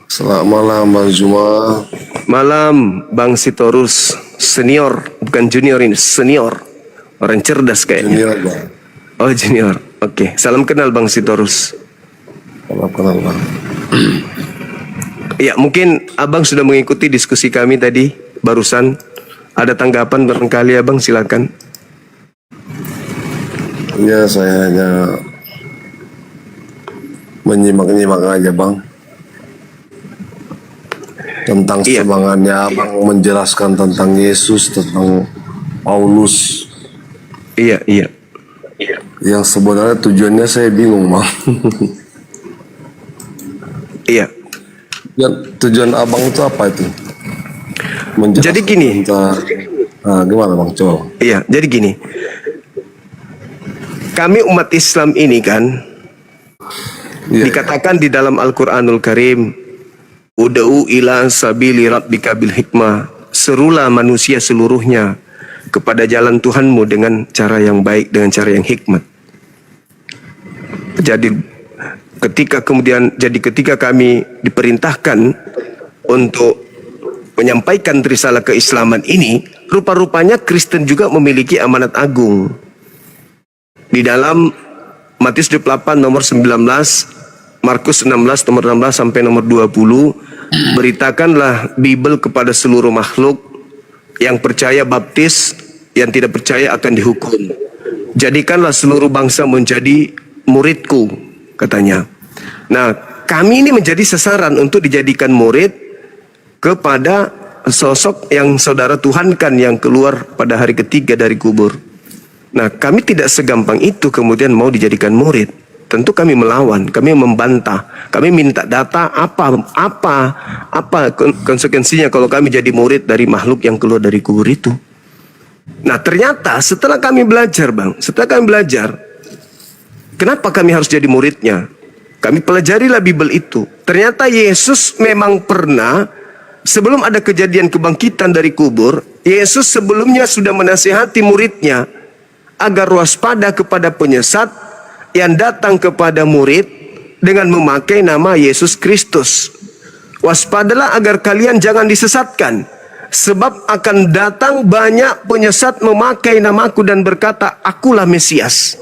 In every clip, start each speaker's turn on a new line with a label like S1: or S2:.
S1: Selamat malam Bang Zuma.
S2: Malam Bang Sitorus senior, bukan junior ini, senior. Orang cerdas kayaknya.
S1: Junior Bang.
S2: Oh junior, oke. Salam kenal Bang Sitorus.
S1: Salam kenal Bang.
S2: Ya mungkin Abang sudah mengikuti diskusi kami tadi barusan. Ada tanggapan barangkali Abang, silakan.
S1: Ya saya hanya menyimak-nyimak aja Bang. Tentang
S2: Iya.
S1: semangatnya Abang menjelaskan tentang Yesus, tentang Paulus.
S2: Iya.
S1: Yang sebenarnya tujuannya saya bingung Bang.
S2: Iya.
S1: Tujuan Abang itu apa itu?
S2: Jadi gini.
S1: Gimana Bang? Coba.
S2: Iya, jadi gini. Kami umat Islam ini kan
S1: Iya.
S2: dikatakan di dalam Al-Quranul Karim, Ud'u ila sabili rabbika bil hikmah. Serulah manusia seluruhnya kepada jalan Tuhanmu dengan cara yang baik, dengan cara yang hikmat. Jadi ketika kami diperintahkan untuk menyampaikan risalah keislaman ini, rupa-rupanya Kristen juga memiliki amanat agung. Di dalam Matius 28 nomor 19, Markus 16 nomor 16 sampai nomor 20, beritakanlah Bible kepada seluruh makhluk, yang percaya baptis, yang tidak percaya akan dihukum. Jadikanlah seluruh bangsa menjadi muridku, katanya. Nah, kami ini menjadi sasaran untuk dijadikan murid kepada sosok yang saudara tuhankan yang keluar pada hari ketiga dari kubur. Nah, kami tidak segampang itu kemudian mau dijadikan murid. Tentu kami melawan, kami membantah, kami minta data apa konsekuensinya kalau kami jadi murid dari makhluk yang keluar dari kubur itu. Nah, ternyata setelah kami belajar, Bang, kenapa kami harus jadi muridnya? Kami pelajarilah Bible itu. Ternyata Yesus memang pernah, sebelum ada kejadian kebangkitan dari kubur, Yesus sebelumnya sudah menasihati muridnya agar waspada kepada penyesat yang datang kepada murid dengan memakai nama Yesus Kristus. Waspadalah agar kalian jangan disesatkan, sebab akan datang banyak penyesat memakai namaku dan berkata, akulah Mesias.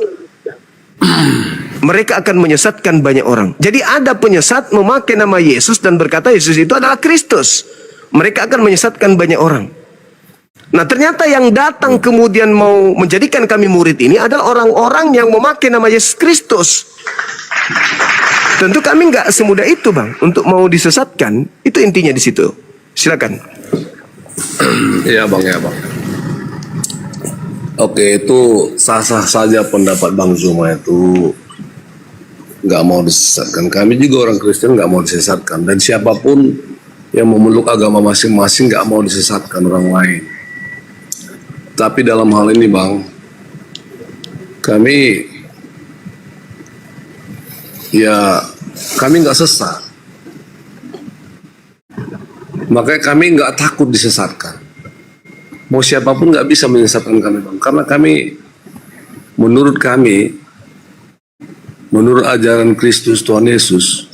S2: Mereka akan menyesatkan banyak orang. Jadi ada penyesat memakai nama Yesus dan berkata Yesus itu adalah Kristus. Mereka akan menyesatkan banyak orang. Nah, ternyata yang datang kemudian mau menjadikan kami murid ini adalah orang-orang yang memakai nama Yesus Kristus. Tentu kami nggak semudah itu, Bang, untuk mau disesatkan. Itu intinya di situ. Silakan.
S1: Iya Bang, ya Bang. Oke, itu sah-sah saja pendapat Bang Zuma itu nggak mau disesatkan. Kami juga orang Kristen nggak mau disesatkan. Dan siapapun yang memeluk agama masing-masing nggak mau disesatkan orang lain. Tapi dalam hal ini Bang, kami nggak sesat. Makanya kami nggak takut disesatkan. Mau siapapun nggak bisa menyesatkan kami Bang. Karena menurut ajaran Kristus Tuhan Yesus,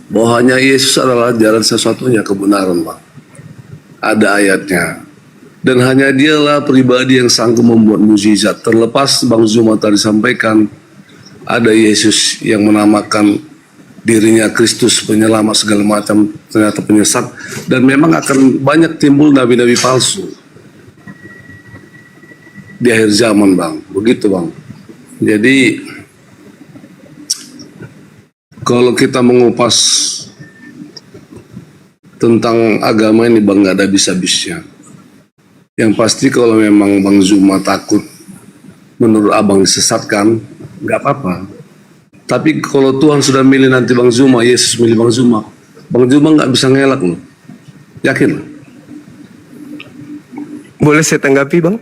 S1: bahwa hanya Yesus adalah jalan satu-satunya kebenaran Bang. Ada ayatnya. Dan hanya dialah pribadi yang sanggup membuat mukjizat. Terlepas Bang Zuma tadi sampaikan, ada Yesus yang menamakan dirinya Kristus penyelamat segala macam, ternyata penyesat. Dan memang akan banyak timbul nabi-nabi palsu di akhir zaman Bang. Begitu Bang. Jadi kalau kita mengupas tentang agama ini Bang, nggak ada habis-habisnya. Yang pasti kalau memang Bang Zuma takut menurut Abang disesatkan, nggak apa-apa. Tapi kalau Tuhan sudah milih nanti Bang Zuma, Yesus milih Bang Zuma nggak bisa ngelak loh. Yakin?
S2: Boleh saya tanggapi, Bang?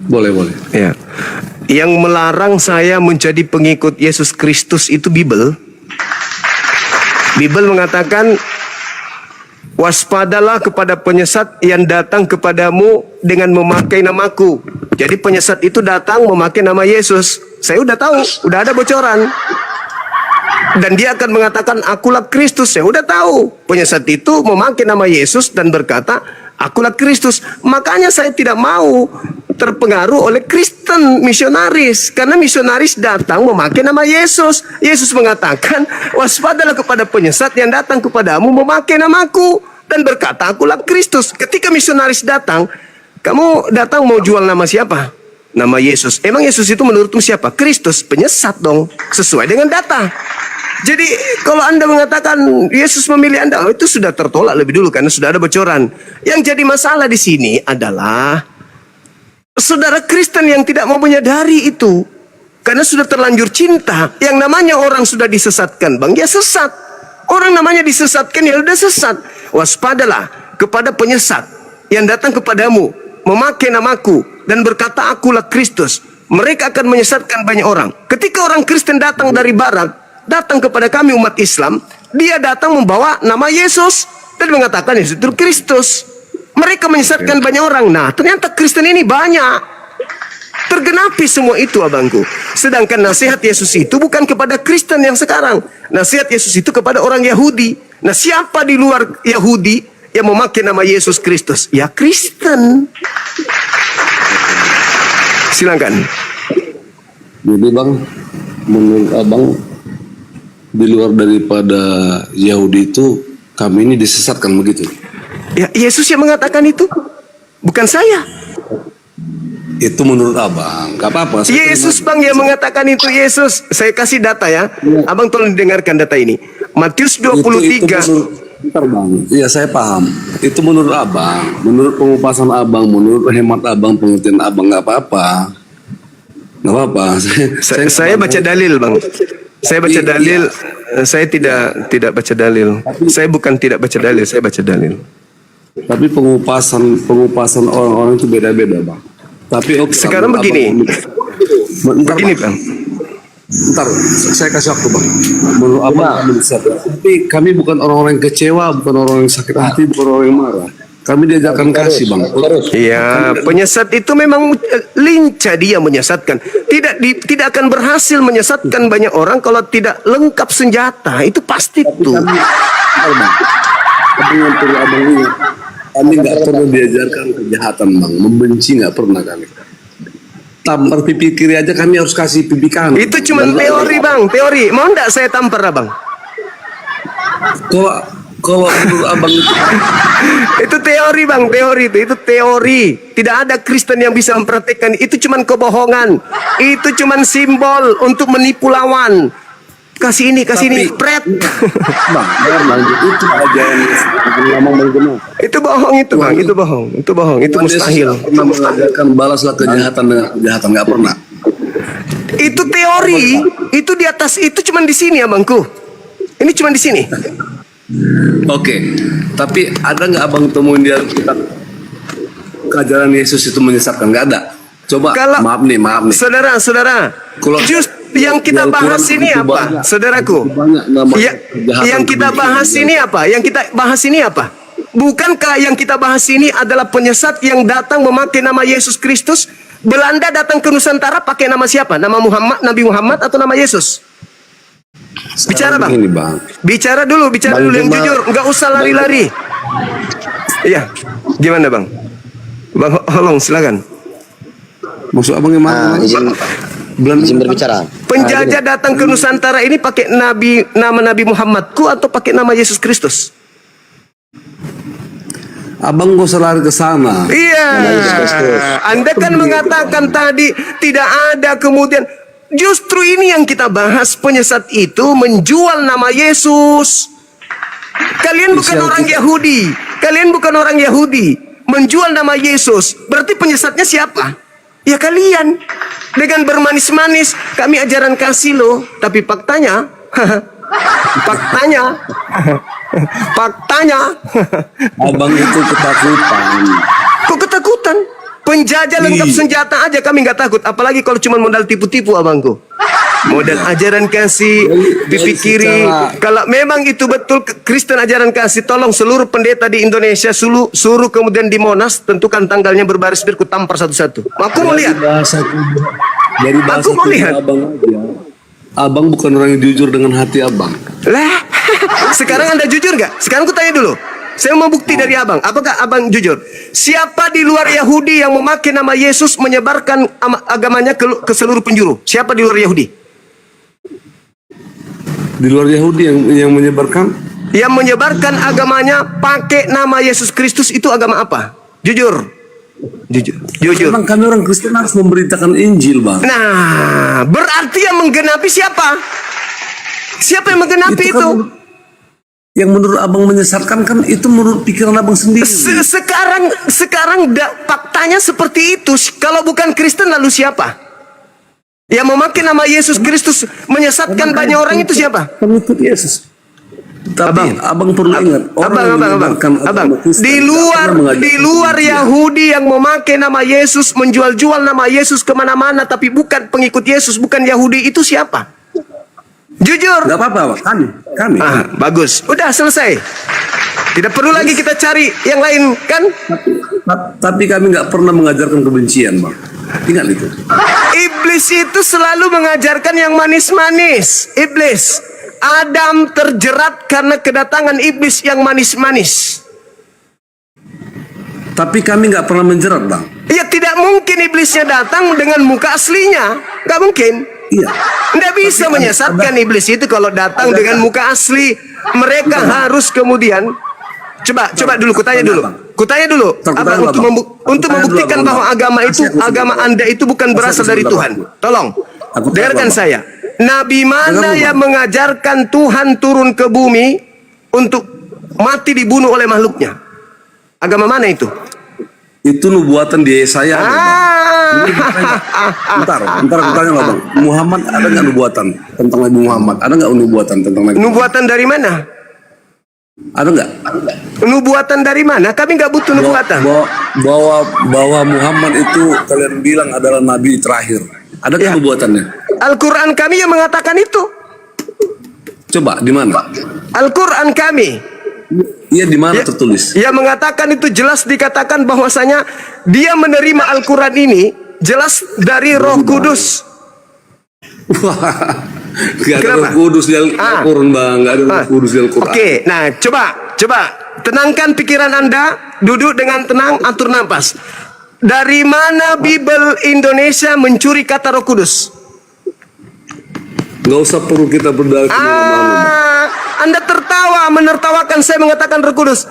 S1: Boleh.
S2: Ya. Yang melarang saya menjadi pengikut Yesus Kristus itu Bible. Bible mengatakan, waspadalah kepada penyesat yang datang kepadamu dengan memakai namaku. Jadi penyesat itu datang memakai nama Yesus. Saya udah tahu, udah ada bocoran. Dan dia akan mengatakan, akulah Kristus. Saya udah tahu. Penyesat itu memakai nama Yesus dan berkata, akulah Kristus. Makanya saya tidak mau terpengaruh oleh Kristen misionaris. Karena misionaris datang memakai nama Yesus. Yesus mengatakan, waspadalah kepada penyesat yang datang kepadamu memakai namaku. Dan berkata, akulah Kristus. Ketika misionaris datang, kamu datang mau jual nama siapa? Nama Yesus. Emang Yesus itu menurutmu siapa? Kristus. Penyesat dong. Sesuai dengan data. Jadi kalau Anda mengatakan Yesus memilih Anda, itu sudah tertolak lebih dulu karena sudah ada bocoran. Yang jadi masalah di sini adalah saudara Kristen yang tidak mau menyadari itu. Karena sudah terlanjur cinta. Yang namanya orang sudah disesatkan, Bang, ya sesat. Orang namanya disesatkan, ya udah sesat. Waspadalah kepada penyesat yang datang kepadamu memakai namaku dan berkata, akulah Kristus. Mereka akan menyesatkan banyak orang. Ketika orang Kristen datang dari barat, datang kepada kami umat Islam, dia datang membawa nama Yesus dan mengatakan Yesus itu Kristus. Mereka menyesatkan banyak orang. Nah, ternyata Kristen ini banyak. Tergenapi semua itu, abangku. Sedangkan nasihat Yesus itu bukan kepada Kristen yang sekarang. Nasihat Yesus itu kepada orang Yahudi. Nah, siapa di luar Yahudi yang memakai nama Yesus Kristus? Ya Kristen. Silakan.
S1: Jadi Bang, menurut Abang, di luar daripada Yahudi itu kami ini disesatkan begitu?
S2: Ya, Yesus yang mengatakan itu, bukan saya.
S1: Itu menurut Abang, gak apa-apa.
S2: Yesus, Bang, yang mengatakan itu. Yesus, saya kasih data ya. Abang tolong dengarkan data ini. Matius 23.
S1: Bentar Bang, iya saya paham. Itu menurut Abang, menurut pengupasan Abang, menurut hemat Abang, pengertian Abang, gak apa-apa. Gak apa-apa.
S2: Saya baca dalil, Bang. Saya baca dalil. Saya tidak baca dalil. Saya bukan tidak baca dalil, saya baca dalil.
S1: Tapi pengupasan orang-orang itu beda-beda, Bang. Tapi oke.
S2: Sekarang begini. Begini, Bang.
S1: Bentar, saya kasih waktu, Bang. Menurut Abang, tapi kami bukan orang-orang yang kecewa, bukan orang yang sakit hati, bukan orang yang marah. Kami diajarkan kasih, Bang.
S2: Iya, penyesat itu memang lincah, dia menyesatkan. Tidak akan berhasil menyesatkan banyak orang kalau tidak lengkap senjata. Itu pasti tuh.
S1: Tapi yang perlu Abang ingat, kami nggak pernah diajarkan kejahatan, Bang. Membenci nggak pernah kami. Tampar pipi kiri aja kami harus kasih pipi kanan.
S2: Itu cuma teori, Bang, teori. Mau nggak saya tampar, Abang?
S1: Kalau menurut Abang
S2: itu teori, Bang, teori itu teori. Tidak ada Kristen yang bisa mempraktekkan. Itu cuma kebohongan. Itu cuma simbol untuk menipu lawan. Kasih ini, pret.
S1: Bang, itu ajaran
S2: Itu bohong itu, Bang. Itu bohong. Itu mustahil.
S1: Pernah mengajarkan balaslah kejahatan dengan kejahatan, nggak pernah.
S2: Itu teori. Itu di atas. Itu cuma di sini, Abangku. Ini cuma di sini.
S1: Oke, tapi ada nggak Abang temuin dia kita keajaran Yesus itu menyesatkan? Nggak ada. Coba. Maaf nih.
S2: Saudara. Yang kita bahas ini apa, saudaraku? Yang kita bahas ini apa? Bukankah yang kita bahas ini adalah penyesat yang datang memakai nama Yesus Kristus? Belanda datang ke Nusantara pakai nama siapa? Nama Muhammad, Nabi Muhammad atau nama Yesus? Bicara, Bang. Bicara dulu yang jujur, nggak usah lari-lari. Iya, gimana, Bang? Bang Holong, silakan.
S1: Maksud Abang gimana?
S3: Izin berbicara.
S2: Penjajah datang ke Nusantara ini pakai nama Nabi Muhammadku atau pakai nama Yesus Kristus?
S1: Abang gak usah lari ke sana.
S2: Iya. Anda kan mengatakan tadi tidak ada kemudian. Justru ini yang kita bahas, penyesat itu menjual nama Yesus. Kalian bukan orang Yahudi. Menjual nama Yesus. Berarti penyesatnya siapa? Ya kalian. Dengan bermanis-manis, kami ajaran kasih loh. Tapi faktanya,
S1: Abang itu ketakutan.
S2: Kok ketakutan? Penjajah lengkap senjata aja kami nggak takut. Apalagi kalau cuma modal tipu-tipu, abangku. Modal ajaran kasih, pipi kiri. Kalau memang itu betul Kristen ajaran kasih, tolong seluruh pendeta di Indonesia suruh kemudian di Monas tentukan tanggalnya berbaris biar ku tampar satu-satu. Aku mau lihat.
S1: Dari bahasa
S2: Aku mau lihat.
S1: Abang aja. Abang bukan orang yang jujur dengan hati abang.
S2: Lah, sekarang Anda jujur nggak? Sekarang aku tanya dulu. Saya mau bukti dari abang. Apakah abang jujur? Siapa di luar Yahudi yang memakai nama Yesus menyebarkan agamanya ke seluruh penjuru? Siapa di luar Yahudi?
S1: Di luar Yahudi yang menyebarkan?
S2: Yang menyebarkan agamanya pakai nama Yesus Kristus itu agama apa? Jujur. Jujur.
S1: Memang kami orang Kristen harus memberitakan Injil, Bang.
S2: Nah, berarti yang menggenapi siapa? Siapa yang menggenapi itu?
S1: Kan yang menurut abang menyesatkan kan itu menurut pikiran abang sendiri.
S2: Sekarang faktanya seperti itu. Kalau bukan Kristen lalu siapa? Yang memakai nama Yesus Kristus menyesatkan banyak orang itu siapa?
S1: Pengikut Yesus. Tapi abang perlu ingat,
S2: abang, di luar Yahudi yang memakai nama Yesus, menjual-jual nama Yesus kemana-mana, tapi bukan pengikut Yesus, bukan Yahudi, itu siapa? Jujur.
S1: Gak apa-apa, kami.
S2: Bagus, udah selesai. Tidak perlu lagi kita cari yang lain, kan?
S1: Tapi kami nggak pernah mengajarkan kebencian, Bang. Ingat itu.
S2: Iblis itu selalu mengajarkan yang manis-manis. Iblis. Adam terjerat karena kedatangan iblis yang manis-manis.
S1: Tapi kami nggak pernah menjerat, Bang.
S2: Ya tidak mungkin iblisnya datang dengan muka aslinya. Nggak mungkin.
S1: Iya.
S2: Nggak bisa menyesatkan iblis itu kalau datang dengan muka asli. Mereka harus kemudian coba dulu kutanya dulu. Untuk membuktikan bahwa agama Anda itu bukan berasal dari Tuhan. Tolong dengarkan saya. Nabi mana yang mengajarkan Tuhan turun ke bumi untuk mati dibunuh oleh makhluknya? Agama mana itu?
S1: Itu nubuatan di Yesaya. Bentar aku tanya Bang. Muhammad ada nggak nubuatan tentang Nabi Muhammad? Ada nggak nubuatan tentang Nabi Muhammad?
S2: Nubuatan dari mana?
S1: Ada nggak?
S2: Nubuatan dari mana? Kami nggak butuh nubuatan.
S1: Bahwa Muhammad itu kalian bilang adalah Nabi terakhir. Ada nggak nubuatannya?
S2: Al-Quran kami yang mengatakan itu.
S1: Coba di mana?
S2: Al-Quran kami.
S1: Iya di mana tertulis?
S2: Yang mengatakan itu jelas dikatakan bahwasanya dia menerima Al-Quran ini jelas dari Roh Kudus.
S1: Gak ada Roh Kudus di Al-Quran, Bang. Gak ada Roh Kudus di Al-Quran.
S2: Oke, nah coba tenangkan pikiran Anda, duduk dengan tenang, atur nafas. Dari mana Bible Indonesia mencuri kata Roh Kudus?
S1: Gak usah perlu kita berdalil kemana-mana.
S2: Anda tertawa, menertawakan saya mengatakan Roh Kudus.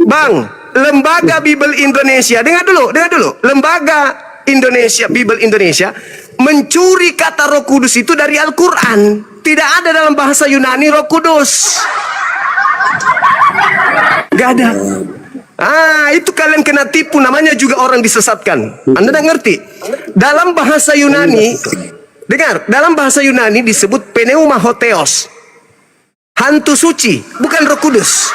S2: Bang, Lembaga Bible Indonesia, dengar dulu. Lembaga Indonesia, Bible Indonesia mencuri kata Roh Kudus itu dari Al-Quran. Tidak ada dalam bahasa Yunani Roh Kudus. Gak ada. Itu kalian kena tipu, namanya juga orang disesatkan. Anda tidak ngerti. Dalam bahasa Yunani, dengar, dalam bahasa Yunani disebut pneuma hotheos. Hantu suci, bukan Roh Kudus.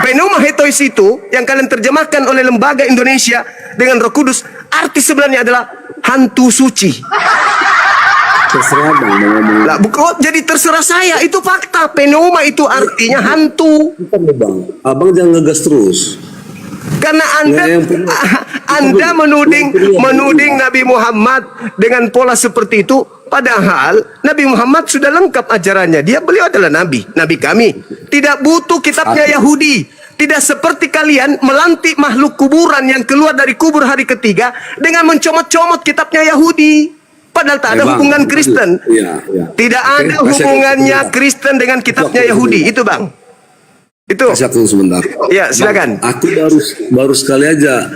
S2: Pneuma hotheos itu yang kalian terjemahkan oleh Lembaga Indonesia dengan Roh Kudus, arti sebenarnya adalah hantu suci.
S1: Terserah Bang.
S2: Lah, jadi terserah saya, itu fakta. Pneuma itu artinya hantu.
S1: Bang, abang jangan ngegas terus.
S2: Karena Anda menuding Nabi Muhammad dengan pola seperti itu, padahal Nabi Muhammad sudah lengkap ajarannya. Beliau adalah nabi kami. Tidak butuh kitabnya Yahudi. Tidak seperti kalian melantik makhluk kuburan yang keluar dari kubur hari ketiga dengan mencomot-comot kitabnya Yahudi. Padahal tak ada hubungan Kristen. Tidak ada hubungannya Kristen dengan kitabnya Yahudi. Itu Bang. Itu.
S1: Kasih aku sebentar.
S2: Ya, silakan.
S1: Bang, aku baru sekali aja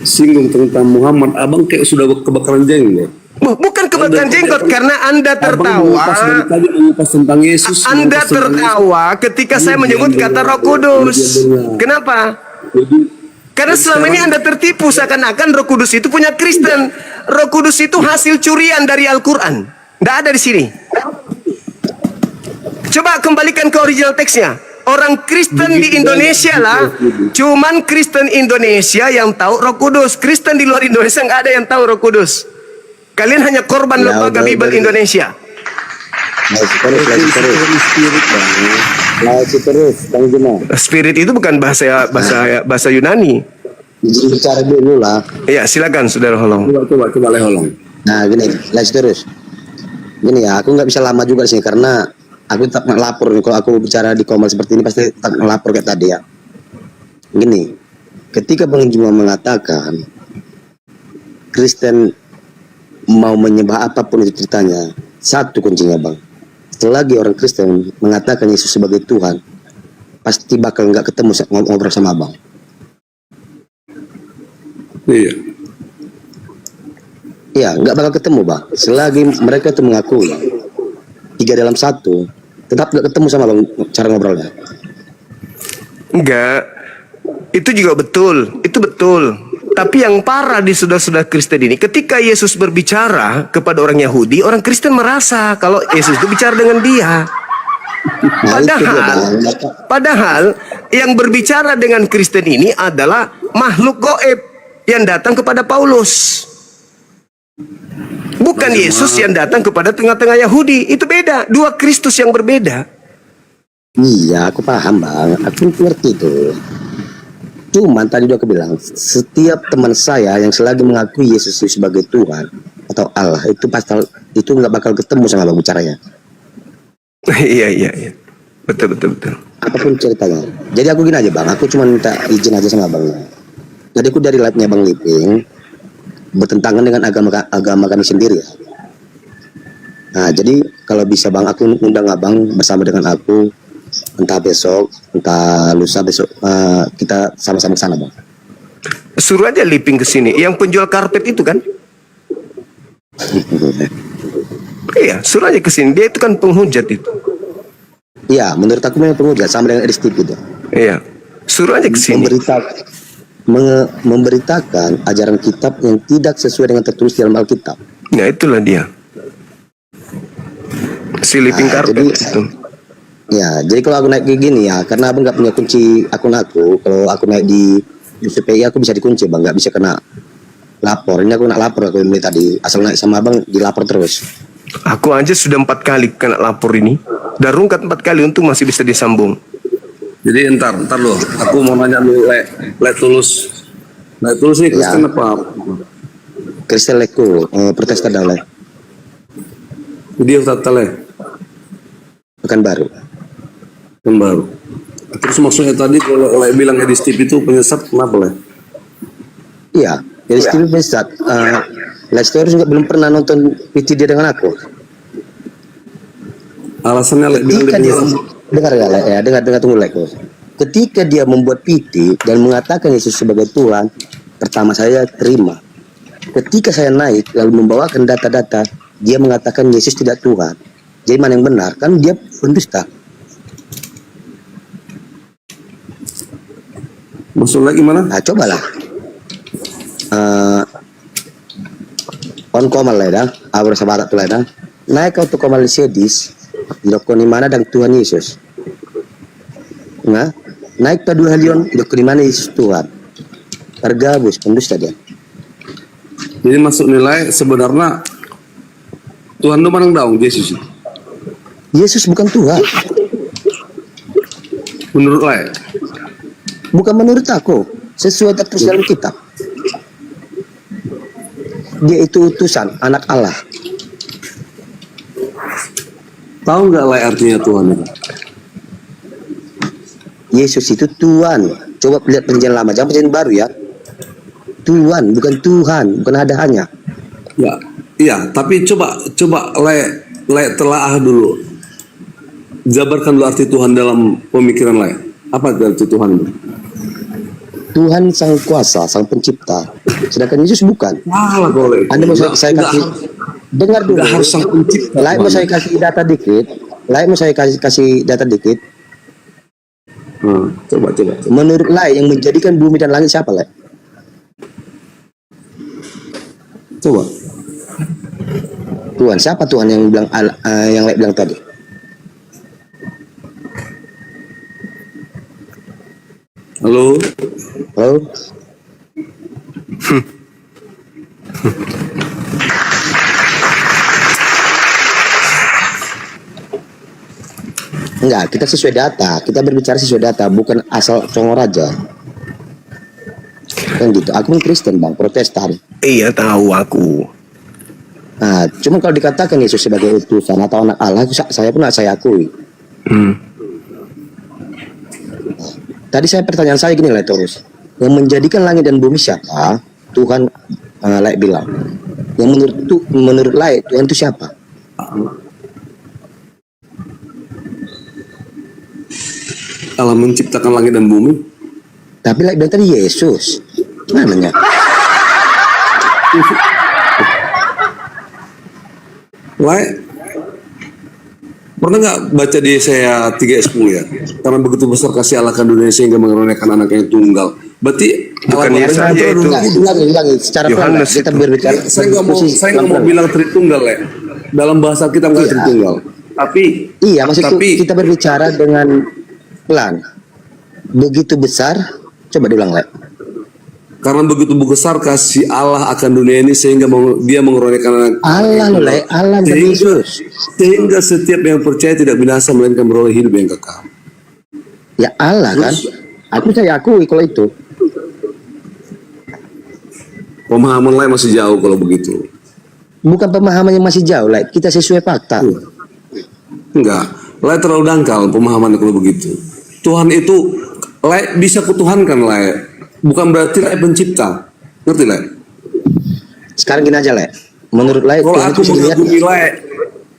S1: singgung tentang Muhammad. Abang kayak sudah kebakaran jenggot.
S2: Bukan kebakaran jenggot karena Anda tertawa.
S1: Tadi mengupas tentang Yesus.
S2: Anda tertawa ketika saya menyebut kata Roh Kudus. Kenapa? Karena selama ini Anda tertipu seakan-akan Roh Kudus itu punya Kristen. Roh Kudus itu hasil curian dari Al-Quran. Tidak ada di sini. Coba kembalikan ke original teksnya. Orang Kristen di Indonesia lah, cuman Kristen Indonesia yang tahu Roh Kudus. Kristen di luar Indonesia nggak ada yang tahu Roh Kudus. Kalian hanya korban Lembaga Bible Indonesia. Spirit itu bukan bahasa Yunani.
S3: Bicara dulu lah.
S2: Ya, silakan Saudara Holong.
S1: Coba Holong.
S3: Nah, gini, lanjut terus. Gini ya, aku nggak bisa lama juga di sini karena aku tetap ngelapor nih. Kalau aku bicara di Komal seperti ini pasti tetap ngelapor kayak tadi ya. Gini, ketika Bang Juma mengatakan Kristen mau menyembah apapun itu ceritanya, satu kuncinya Bang. Selagi orang Kristen mengatakan Yesus sebagai Tuhan, pasti bakal nggak ketemu ngobrol sama Abang.
S1: Iya.
S3: Iya, nggak bakal ketemu Bang. Selagi mereka itu mengakui 3 dalam 1, tetap nggak ketemu sama Bang cara ngobrolnya.
S2: Enggak. Itu juga betul. Itu betul. Tapi yang parah di saudara-saudara Kristen ini, ketika Yesus berbicara kepada orang Yahudi, orang Kristen merasa kalau Yesus itu bicara dengan dia.
S3: Nah, itu dia, Bang.
S2: Padahal yang berbicara dengan Kristen ini adalah makhluk goib yang datang kepada Paulus. Bukan Yesus yang datang kepada tengah-tengah Yahudi. Itu beda. Dua Kristus yang berbeda.
S3: Iya, aku paham Bang. Aku ngerti itu. Cuman tadi udah aku bilang, setiap teman saya yang selagi mengakui Yesus itu sebagai Tuhan atau Allah, itu nggak bakal ketemu sama Bang bicaranya.
S2: Iya. Betul.
S3: Apapun ceritanya. Jadi aku gini aja Bang, aku cuma minta izin aja sama Bang. Jadi aku dari live-nya Bang Liping bertentangan dengan agama kami sendiri ya. Nah, jadi kalau bisa Bang, aku undang Abang bersama dengan aku, entah besok, entah lusa besok, kita sama-sama ke sana Bang.
S2: Suruh aja Liping ke sini. Yang penjual karpet itu kan? Iya, suruh aja ke sini. Dia itu kan penghujat itu.
S3: Iya, menurut aku memang penghujat sama dengan RSTP itu.
S2: Iya, suruh aja ke sini.
S3: Memberitakan ajaran kitab yang tidak sesuai dengan tertulis dalam Alkitab.
S2: Nah, itulah dia. Si Liping karpet itu.
S3: Ya, jadi kalau aku naik kayak gini ya, karena Abang nggak punya kunci akun aku, kalau aku naik di UCPI aku bisa dikunci Bang, nggak bisa kena lapor. Ini aku nak lapor aku ini tadi, asal naik sama Abang dilapor terus.
S2: Aku aja sudah 4 kali kena lapor ini. Dan rungkat 4 kali untung masih bisa disambung.
S1: Jadi entar loh. Aku mau nanya lu, Le Tulus. Le Tulus ini Kristen apa?
S3: Kristen Leku, Protestan dah Le.
S1: Dia kata Le.
S3: Pekanbaru.
S1: Baru. Terus maksudnya tadi kalau Le bilang Edistip itu penyesat, kenapa Le?
S3: Iya, jadi Steve Besat. Lester juga belum pernah nonton PT dia dengan aku.
S1: Alasannya Le bilang
S3: Ketika
S1: dia
S3: dia dengar ya, Le, ya dengar tunggu Le. Ketika dia membuat PT dan mengatakan Yesus sebagai Tuhan, pertama saya terima. Ketika saya naik lalu membawakan data-data, dia mengatakan Yesus tidak Tuhan. Jadi mana yang benar? Kan dia pendusta.
S1: maksud lagi mana?
S3: Nah, cobalah. On komal lah dah, abra sabarat tu lah dah. Naik kau tu komal sedis, dokoni mana dan Tuhan Yesus. Nah, naik ke 2 halion, dokoni mana Yesus Tuhan. Tergabus pendusta dia.
S1: Jadi masuk nilai sebenarnya Tuhan itu mana daung Yesus.
S3: Yesus bukan Tuhan.
S1: Menurut Le.
S3: Bukan menurut aku, sesuai tertulis dalam kitab. Dia itu utusan, anak Allah.
S1: Tahu nggak Le artinya Tuhan itu?
S3: Yesus itu Tuhan. Coba lihat perjanjian lama, jangan perjanjian baru ya. Tuhan, bukan Tuhan, bukan ada hanya.
S1: Ya, iya. Tapi coba Le telaah dulu. Jabarkan dulu arti Tuhan dalam pemikiran Le. Apa arti Tuhan itu?
S3: Tuhan sang kuasa, sang pencipta. Sedangkan Yesus bukan.
S1: Salah boleh.
S3: Anda mau saya kasih dengar dulu.
S1: Nggak harus sang pencipta.
S3: Lain mau saya kasih data dikit. Kasih data dikit.
S1: Coba.
S3: Menurut Lai yang menjadikan bumi dan langit siapa Lai?
S1: Coba.
S3: Tuhan. Siapa Tuhan yang bilang yang Lai bilang tadi?
S1: Halo.
S3: Halo? Enggak, kita sesuai data. Kita berbicara sesuai data, bukan asal congor aja. Kan gitu. Aku Kristen Bang, Protestan.
S2: Iya tahu aku.
S3: Nah, cuma kalau dikatakan Yesus sebagai utusan atau anak Allah, saya pun saya akui. Tadi pertanyaan saya gini lah terus. Yang menjadikan langit dan bumi siapa? Tuhan Laik bilang. Yang menurut Laik Tuhan itu siapa?
S1: Allah menciptakan langit dan bumi.
S3: Tapi Laik bilang tadi Yesus. Gimana ya?
S1: Laik, pernah nggak baca di Yesaya 3:10 ya? Karena begitu besar kasih Allah akan dunia sehingga mengaruniakan anaknya yang tunggal. Berarti
S2: Bukan Yesaya itu.
S3: Ulangi secara pelan.
S2: Yohanes
S3: Kita
S2: itu.
S3: berbicara.
S1: saya nggak mau bilang Tritunggal ya. Dalam bahasa kita nggak Tritunggal. Tapi
S3: Iya, maksudku
S1: Tapi-
S3: kita berbicara dengan pelan. Begitu besar, coba diulang Laik.
S1: karena begitu besar kasih Allah akan dunia ini sehingga dia mengaruniakan anak.
S3: Allah loh, Laik. Allah bukan Yesus.
S1: Sehingga setiap yang percaya tidak binasa melainkan beroleh hidup yang kekal.
S3: Ya Allah kan. Aku saya akui kalau itu.
S1: Pemahaman lain masih jauh kalau begitu.
S3: Bukan pemahaman yang masih jauh, Laik. Kita sesuai fakta.
S1: Enggak, Lain terlalu dangkal pemahaman kalau begitu. Tuhan itu Lain bisa kutuhankan Lain. Bukan berarti Lain pencipta. Ngerti Lain?
S3: Sekarang gini aja, Laik. Menurut Laik
S1: Kalau
S3: Tuhan
S1: aku
S3: itu dilihat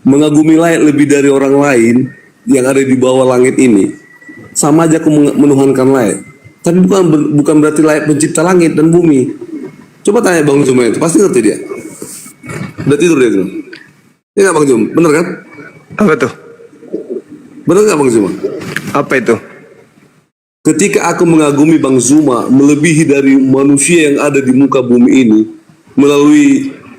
S1: mengagumi Lain lebih dari orang lain yang ada di bawah langit ini, sama aja aku menuhankan Lain. Tapi bukan berarti Lain pencipta langit dan bumi. Coba tanya Bang Zuma itu, pasti ngerti dia. Udah tidur dia tuh. Ini nggak Bang Zuma, bener kan?
S2: Apa tuh?
S1: Bener nggak Bang Zuma?
S2: Apa itu?
S1: Ketika aku mengagumi Bang Zuma melebihi dari manusia yang ada di muka bumi ini,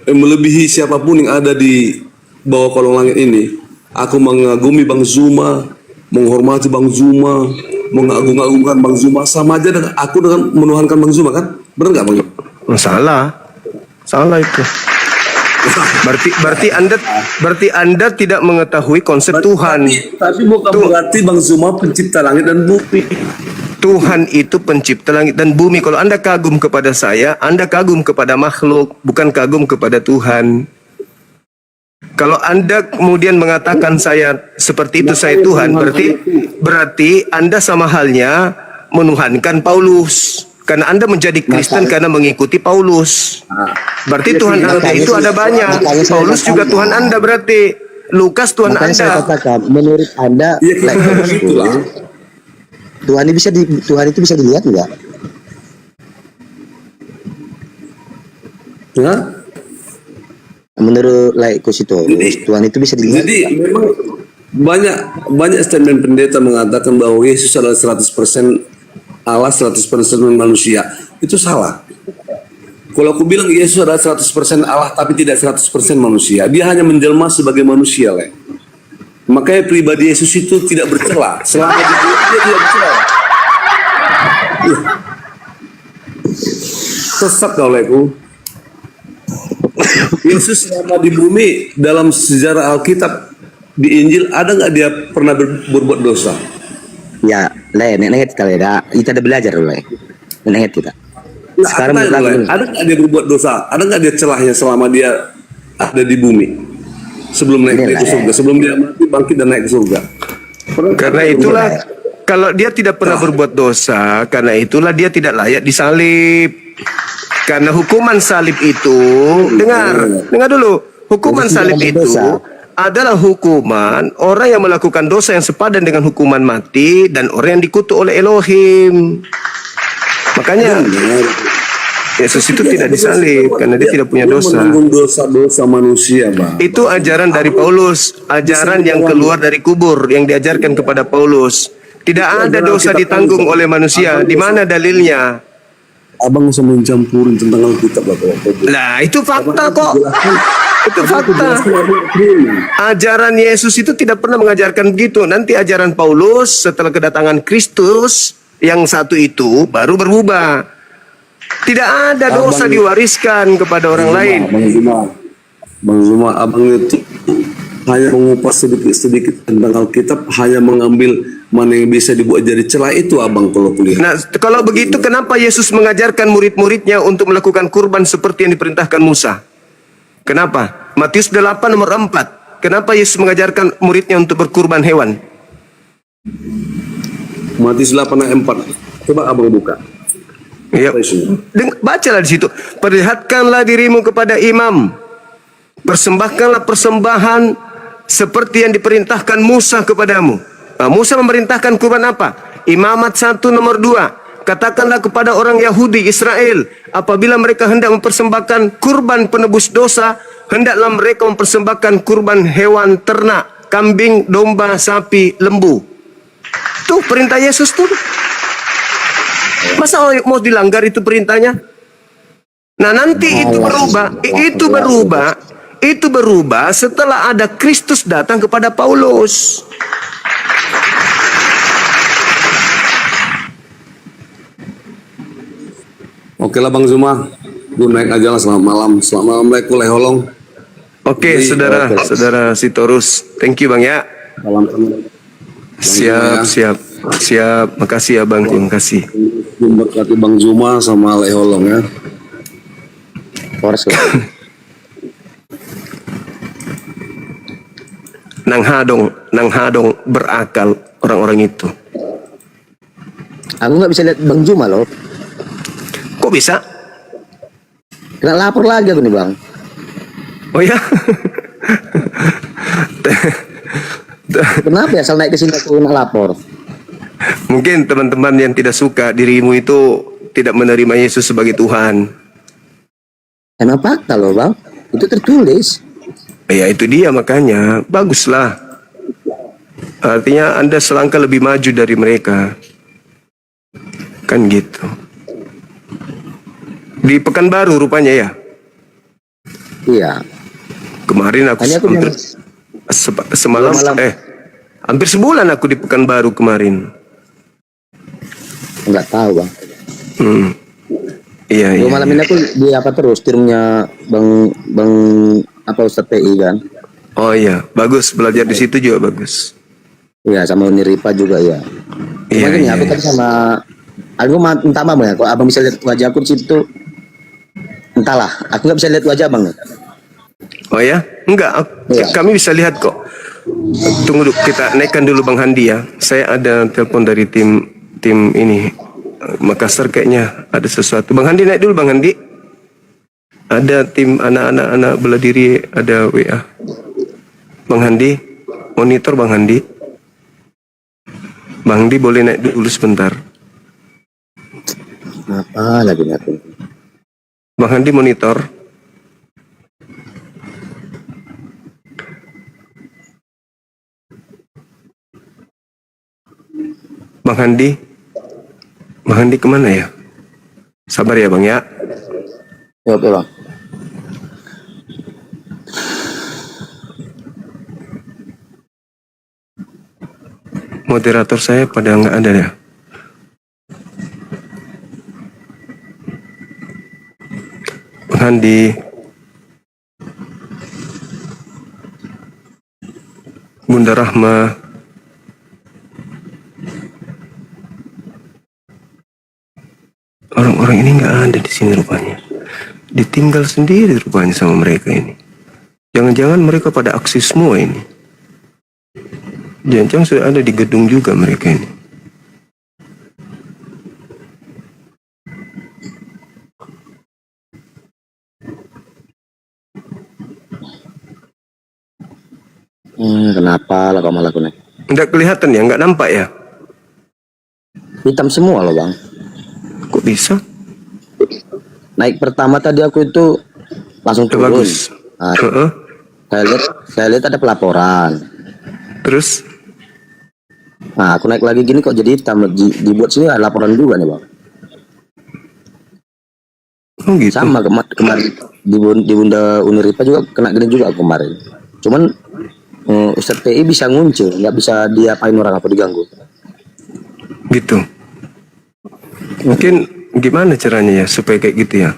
S1: melebihi siapapun yang ada di bawah kolong langit ini, aku mengagumi Bang Zuma, menghormati Bang Zuma, mengagung-agungkan Bang Zuma, sama aja dengan aku dengan menuhankan Bang Zuma kan? Bener nggak Bang Zuma?
S2: Salah itu. Berarti Anda tidak mengetahui konsep Tuhan.
S1: Tapi bukan berarti Bang Zuma pencipta langit dan bumi.
S2: Tuhan itu pencipta langit dan bumi. Kalau Anda kagum kepada saya, Anda kagum kepada makhluk, bukan kagum kepada Tuhan. Kalau Anda kemudian mengatakan saya seperti itu, saya Tuhan, berarti Anda sama halnya menuhankan Paulus. Karena Anda menjadi Kristen karena mengikuti Paulus. Berarti Tuhan Anda itu ada banyak. Paulus juga Tuhan Anda berarti. Lukas Tuhan
S3: Makanya saya
S2: Anda.
S3: katakan, menurut Anda,
S1: Ya, kita
S3: Laik,
S1: begitulah.
S3: Tuhan itu bisa dilihat enggak?
S1: Ya?
S3: Menurut Laik Kusitoris, Tuhan itu bisa dilihat.
S1: Jadi memang banyak statement pendeta mengatakan bahwa Yesus adalah 100% Allah, 100% manusia. Itu salah. Kalau aku bilang Yesus adalah 100% Allah tapi tidak 100% manusia, dia hanya menjelma sebagai manusia, Le. Makanya pribadi Yesus itu tidak bercela. Selama di dunia dia tidak bercela. Sesat kau, Leku. Yesus selama di bumi dalam sejarah Alkitab di Injil ada nggak dia pernah berbuat dosa?
S3: Ya, Laik, nenget kali dah. Kita ada belajar dulu, Laik. Nenget kita.
S1: Nah,
S3: Sekarang
S1: aku tanya
S3: lagi
S1: dulu,
S3: nih.
S1: ada nggak dia berbuat dosa? Ada nggak dia celahnya selama dia ada di bumi? Sebelum naik ke surga, sebelum dia mati bangkit dan naik ke surga.
S2: Karena itulah kalau dia tidak pernah berbuat dosa, karena itulah dia tidak layak disalib. Karena hukuman salib itu, dengar dulu, hukuman salib itu adalah hukuman orang yang melakukan dosa yang sepadan dengan hukuman mati dan orang yang dikutuk oleh Elohim. Makanya Yesus itu tidak disalib karena dia tidak punya dosa.
S1: Menanggung dosa-dosa manusia, Bang.
S2: Itu ajaran dari Paulus, ajaran yang keluar dari kubur yang diajarkan kepada Paulus. Tidak ada dosa ditanggung oleh manusia. Di mana dalilnya?
S1: Abang bisa mencampurin tentang Alkitab lah kalau kau bilang.
S2: Lah, itu fakta kok. Itu fakta. Ajaran Yesus itu tidak pernah mengajarkan begitu. Nanti ajaran Paulus setelah kedatangan Kristus yang satu itu baru berubah. Tidak ada dosa diwariskan kepada orang lain.
S1: Bang Zuma, abang itu hanya mengupas sedikit-sedikit tentang Alkitab, hanya mengambil mana yang bisa dibuat jadi celah itu abang kalau kuliah.
S2: Nah, kalau begitu kenapa Yesus mengajarkan murid-muridnya untuk melakukan kurban seperti yang diperintahkan Musa? Kenapa? Matius 8 nomor 4. Kenapa Yesus mengajarkan muridnya untuk berkurban hewan?
S1: Matius 8 ayat 4. Coba abang buka.
S2: Ya, bacalah di situ. Perlihatkanlah dirimu kepada imam. Persembahkanlah persembahan seperti yang diperintahkan Musa kepadamu. Nah, Musa memerintahkan kurban apa? Imamat 1 nomor 2. Katakanlah kepada orang Yahudi Israel, apabila mereka hendak mempersembahkan kurban penebus dosa, hendaklah mereka mempersembahkan kurban hewan ternak, kambing, domba, sapi, lembu. Tuh perintah Yesus tuh. Masa mau dilanggar itu perintahnya? Nah, nanti itu berubah setelah ada Kristus datang kepada Paulus.
S1: Oke lah Bang Zuma, gue naik aja lah. Selamat malam. Selamat malam Leholong.
S2: Oke, saudara Sitorus. Thank you Bang ya.
S1: Salam.
S2: Siap. Makasih ya Bang, terima kasih.
S1: Berkati Bang Zuma sama Leholong ya.
S3: Force.
S2: Nang hadong berakal orang-orang itu.
S3: Aku nggak bisa lihat Bang Juma loh.
S2: Kok bisa?
S3: Kena lapor lagi aku nih Bang.
S2: Oh ya?
S3: Kenapa ya asal naik ke sini aku kena lapor?
S2: Mungkin teman-teman yang tidak suka dirimu itu tidak menerima Yesus sebagai Tuhan.
S3: Emang fakta loh Bang. Itu tertulis.
S2: Ya itu dia makanya. Baguslah. Artinya Anda selangkah lebih maju dari mereka. Kan gitu. Di Pekanbaru rupanya ya?
S3: Iya.
S2: Kemarin aku semalam hampir sebulan aku di Pekanbaru kemarin.
S3: Enggak tahu Bang.
S2: Iya.
S3: Malam ini aku di apa terus timnya Bang apa Ustadz PI kan?
S2: Oh iya, bagus, belajar di situ juga bagus.
S3: Iya, sama Uniripa juga ya.
S2: Iya.
S3: Aku tadi sama aku minta maaf ya, kalau abang bisa lihat wajah aku di situ. Entahlah, aku nggak bisa lihat wajah abang.
S2: Oh ya? Enggak,
S3: Iya.
S2: kami bisa lihat kok. Tunggu dulu, kita naikkan dulu Bang Handi ya. Saya ada telepon dari tim ini Makassar kayaknya ada sesuatu. Bang Handi naik dulu Bang Handi. Ada tim anak-anak bela diri, ada WA. Bang Handi, monitor Bang Handi. Bang Handi boleh naik dulu sebentar.
S3: Apa lagi nih aku?
S2: Bang Handi monitor. Bang Handi kemana ya? Sabar ya Bang ya.
S3: Ya, oke Bang.
S2: Moderator saya pada nggak ada ya. Bang Handi, Bunda Rahma, orang-orang ini nggak ada di sini rupanya. Ditinggal sendiri rupanya sama mereka ini. Jangan-jangan mereka pada aksi semua ini. Jangan-jangan sudah ada di gedung juga mereka ini.
S3: Kenapa lah kamu lakukan?
S2: Nggak kelihatan ya, nggak nampak ya?
S3: Hitam semua loh Bang.
S2: Kok bisa?
S3: Naik pertama tadi aku itu langsung turun.
S2: Bagus.
S3: Nah, saya lihat ada pelaporan.
S2: Terus?
S3: Nah, aku naik lagi gini kok jadi hitam. Dibuat sini ada laporan juga nih Bang.
S2: Oh gitu.
S3: Sama kemarin di Bunda Uniripa juga kena gini juga kemarin. Cuman Ustadz PI bisa ngunci, nggak bisa diapain orang apa diganggu.
S2: Gitu. Mungkin gimana caranya ya supaya kayak gitu ya?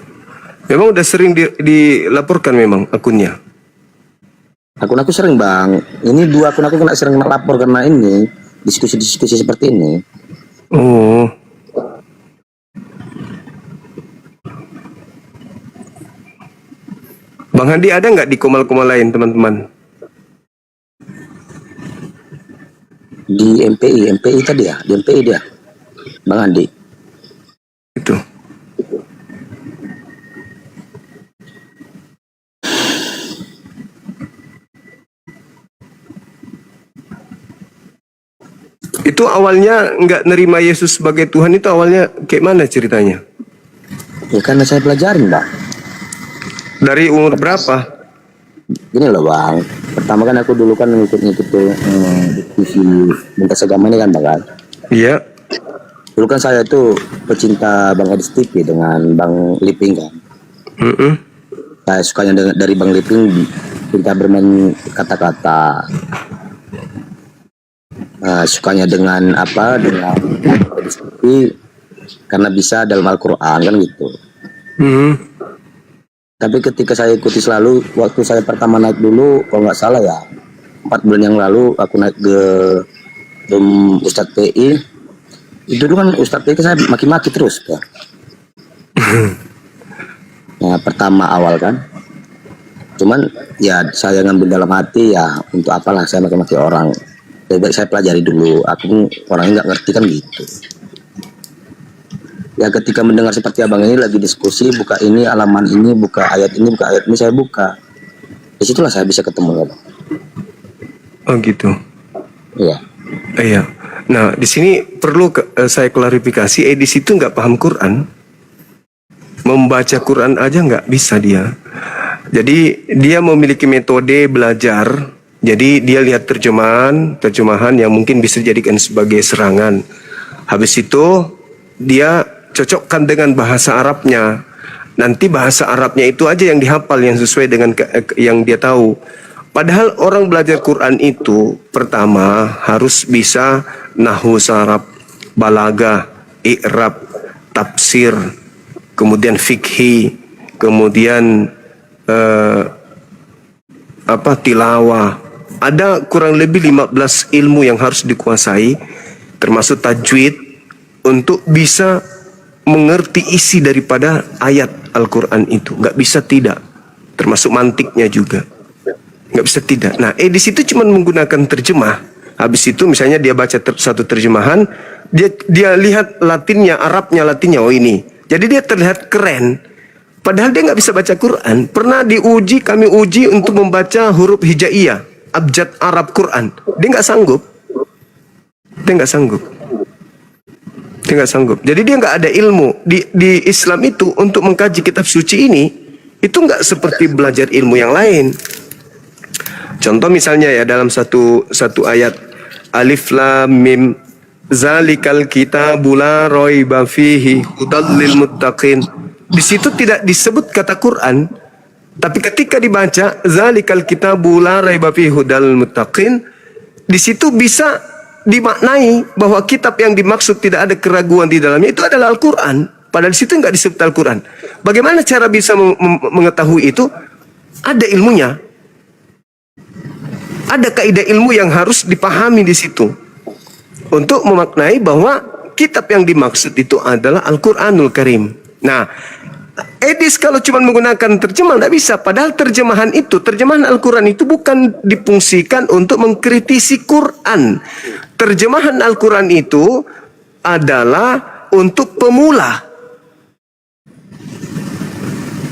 S2: Memang udah sering dilaporkan memang akunnya.
S3: Akun aku sering Bang. Ini dua akun aku kena sering melapor karena ini diskusi-diskusi seperti ini.
S2: Oh. Bang Handi ada nggak di Komal-Komal lain, teman-teman?
S3: Di MPI tadi ya, di MPI dia, Bang Andi.
S2: Itu. Itu awalnya nggak nerima Yesus sebagai Tuhan, itu awalnya kayak mana ceritanya?
S3: Ya karena saya pelajarin, Bang.
S2: Dari umur berapa?
S3: Gini loh, Bang. Pertama kan aku dulu kan ngikut tuh diskusi lintas agama ini kan, Bang kan.
S2: Iya.
S3: Dulu kan saya tuh pecinta Bang Edi Stipi dengan Bang Liping kan. Saya sukanya dari Bang Liping cinta bermain kata-kata. Sukanya dengan dengan Edi Stipi karena bisa dalam Al-Quran kan gitu. Tapi ketika saya ikuti selalu, waktu saya pertama naik dulu, kalau nggak salah ya 4 bulan yang lalu aku naik ke Ustadz PI. Itu dulu kan Ustadz PI saya maki-maki terus kan. Nah, pertama awal kan. Cuman ya saya ngambil dalam hati ya untuk apalah saya maki-maki orang. Lebih baik saya pelajari dulu. Aku orangnya nggak ngerti kan gitu. Ya ketika mendengar seperti abang ini lagi diskusi, buka ini halaman ini, buka ayat ini, saya buka. Disitulah saya bisa ketemu ya, Bang.
S2: Oh gitu.
S3: Iya.
S2: Iya. Nah, di sini perlu saya klarifikasi. Di situ nggak paham Quran, membaca Quran aja nggak bisa dia. Jadi dia memiliki metode belajar. Jadi dia lihat terjemahan yang mungkin bisa dijadikan sebagai serangan. Habis itu dia cocokkan dengan bahasa Arabnya. Nanti bahasa Arabnya itu aja yang dihafal, yang sesuai dengan yang dia tahu. Padahal orang belajar Quran itu pertama harus bisa nahwu saraf, balaghah, i'rab, tafsir, kemudian fikhi, kemudian tilawah. Ada kurang lebih 15 ilmu yang harus dikuasai, termasuk tajwid, untuk bisa mengerti isi daripada ayat Al-Quran itu. Nggak bisa tidak. Termasuk mantiknya juga. Nggak bisa tidak. Nah, di situ cuma menggunakan terjemah. Habis itu misalnya dia baca satu terjemahan, dia lihat Latinnya, Arabnya, Latinnya, oh ini. Jadi dia terlihat keren. Padahal dia nggak bisa baca Quran. Pernah kami uji untuk membaca huruf hijaiyah, abjad Arab Quran. Dia nggak sanggup. Dia nggak sanggup. Jadi dia nggak ada ilmu di Islam itu. Untuk mengkaji kitab suci ini itu nggak seperti belajar ilmu yang lain. Contoh misalnya ya, dalam satu ayat, alif lam mim zalikal kitabul la raiba fihi hudal lil muttaqin. Di situ tidak disebut kata Quran, tapi ketika dibaca zalikal kitabul la raiba fihi hudal lil muttaqin, di situ bisa dimaknai bahwa kitab yang dimaksud tidak ada keraguan di dalamnya itu adalah Al-Quran. Padahal di situ nggak disebut Al-Quran. Bagaimana cara bisa mengetahui itu? Ada ilmunya. Ada kaidah ilmu yang harus dipahami di situ untuk memaknai bahwa kitab yang dimaksud itu adalah Al-Quranul Karim. Nah, Edis kalau cuma menggunakan terjemahan tidak bisa. Padahal terjemahan Al-Quran itu bukan difungsikan untuk mengkritisi Quran. Terjemahan Al-Quran itu adalah untuk pemula.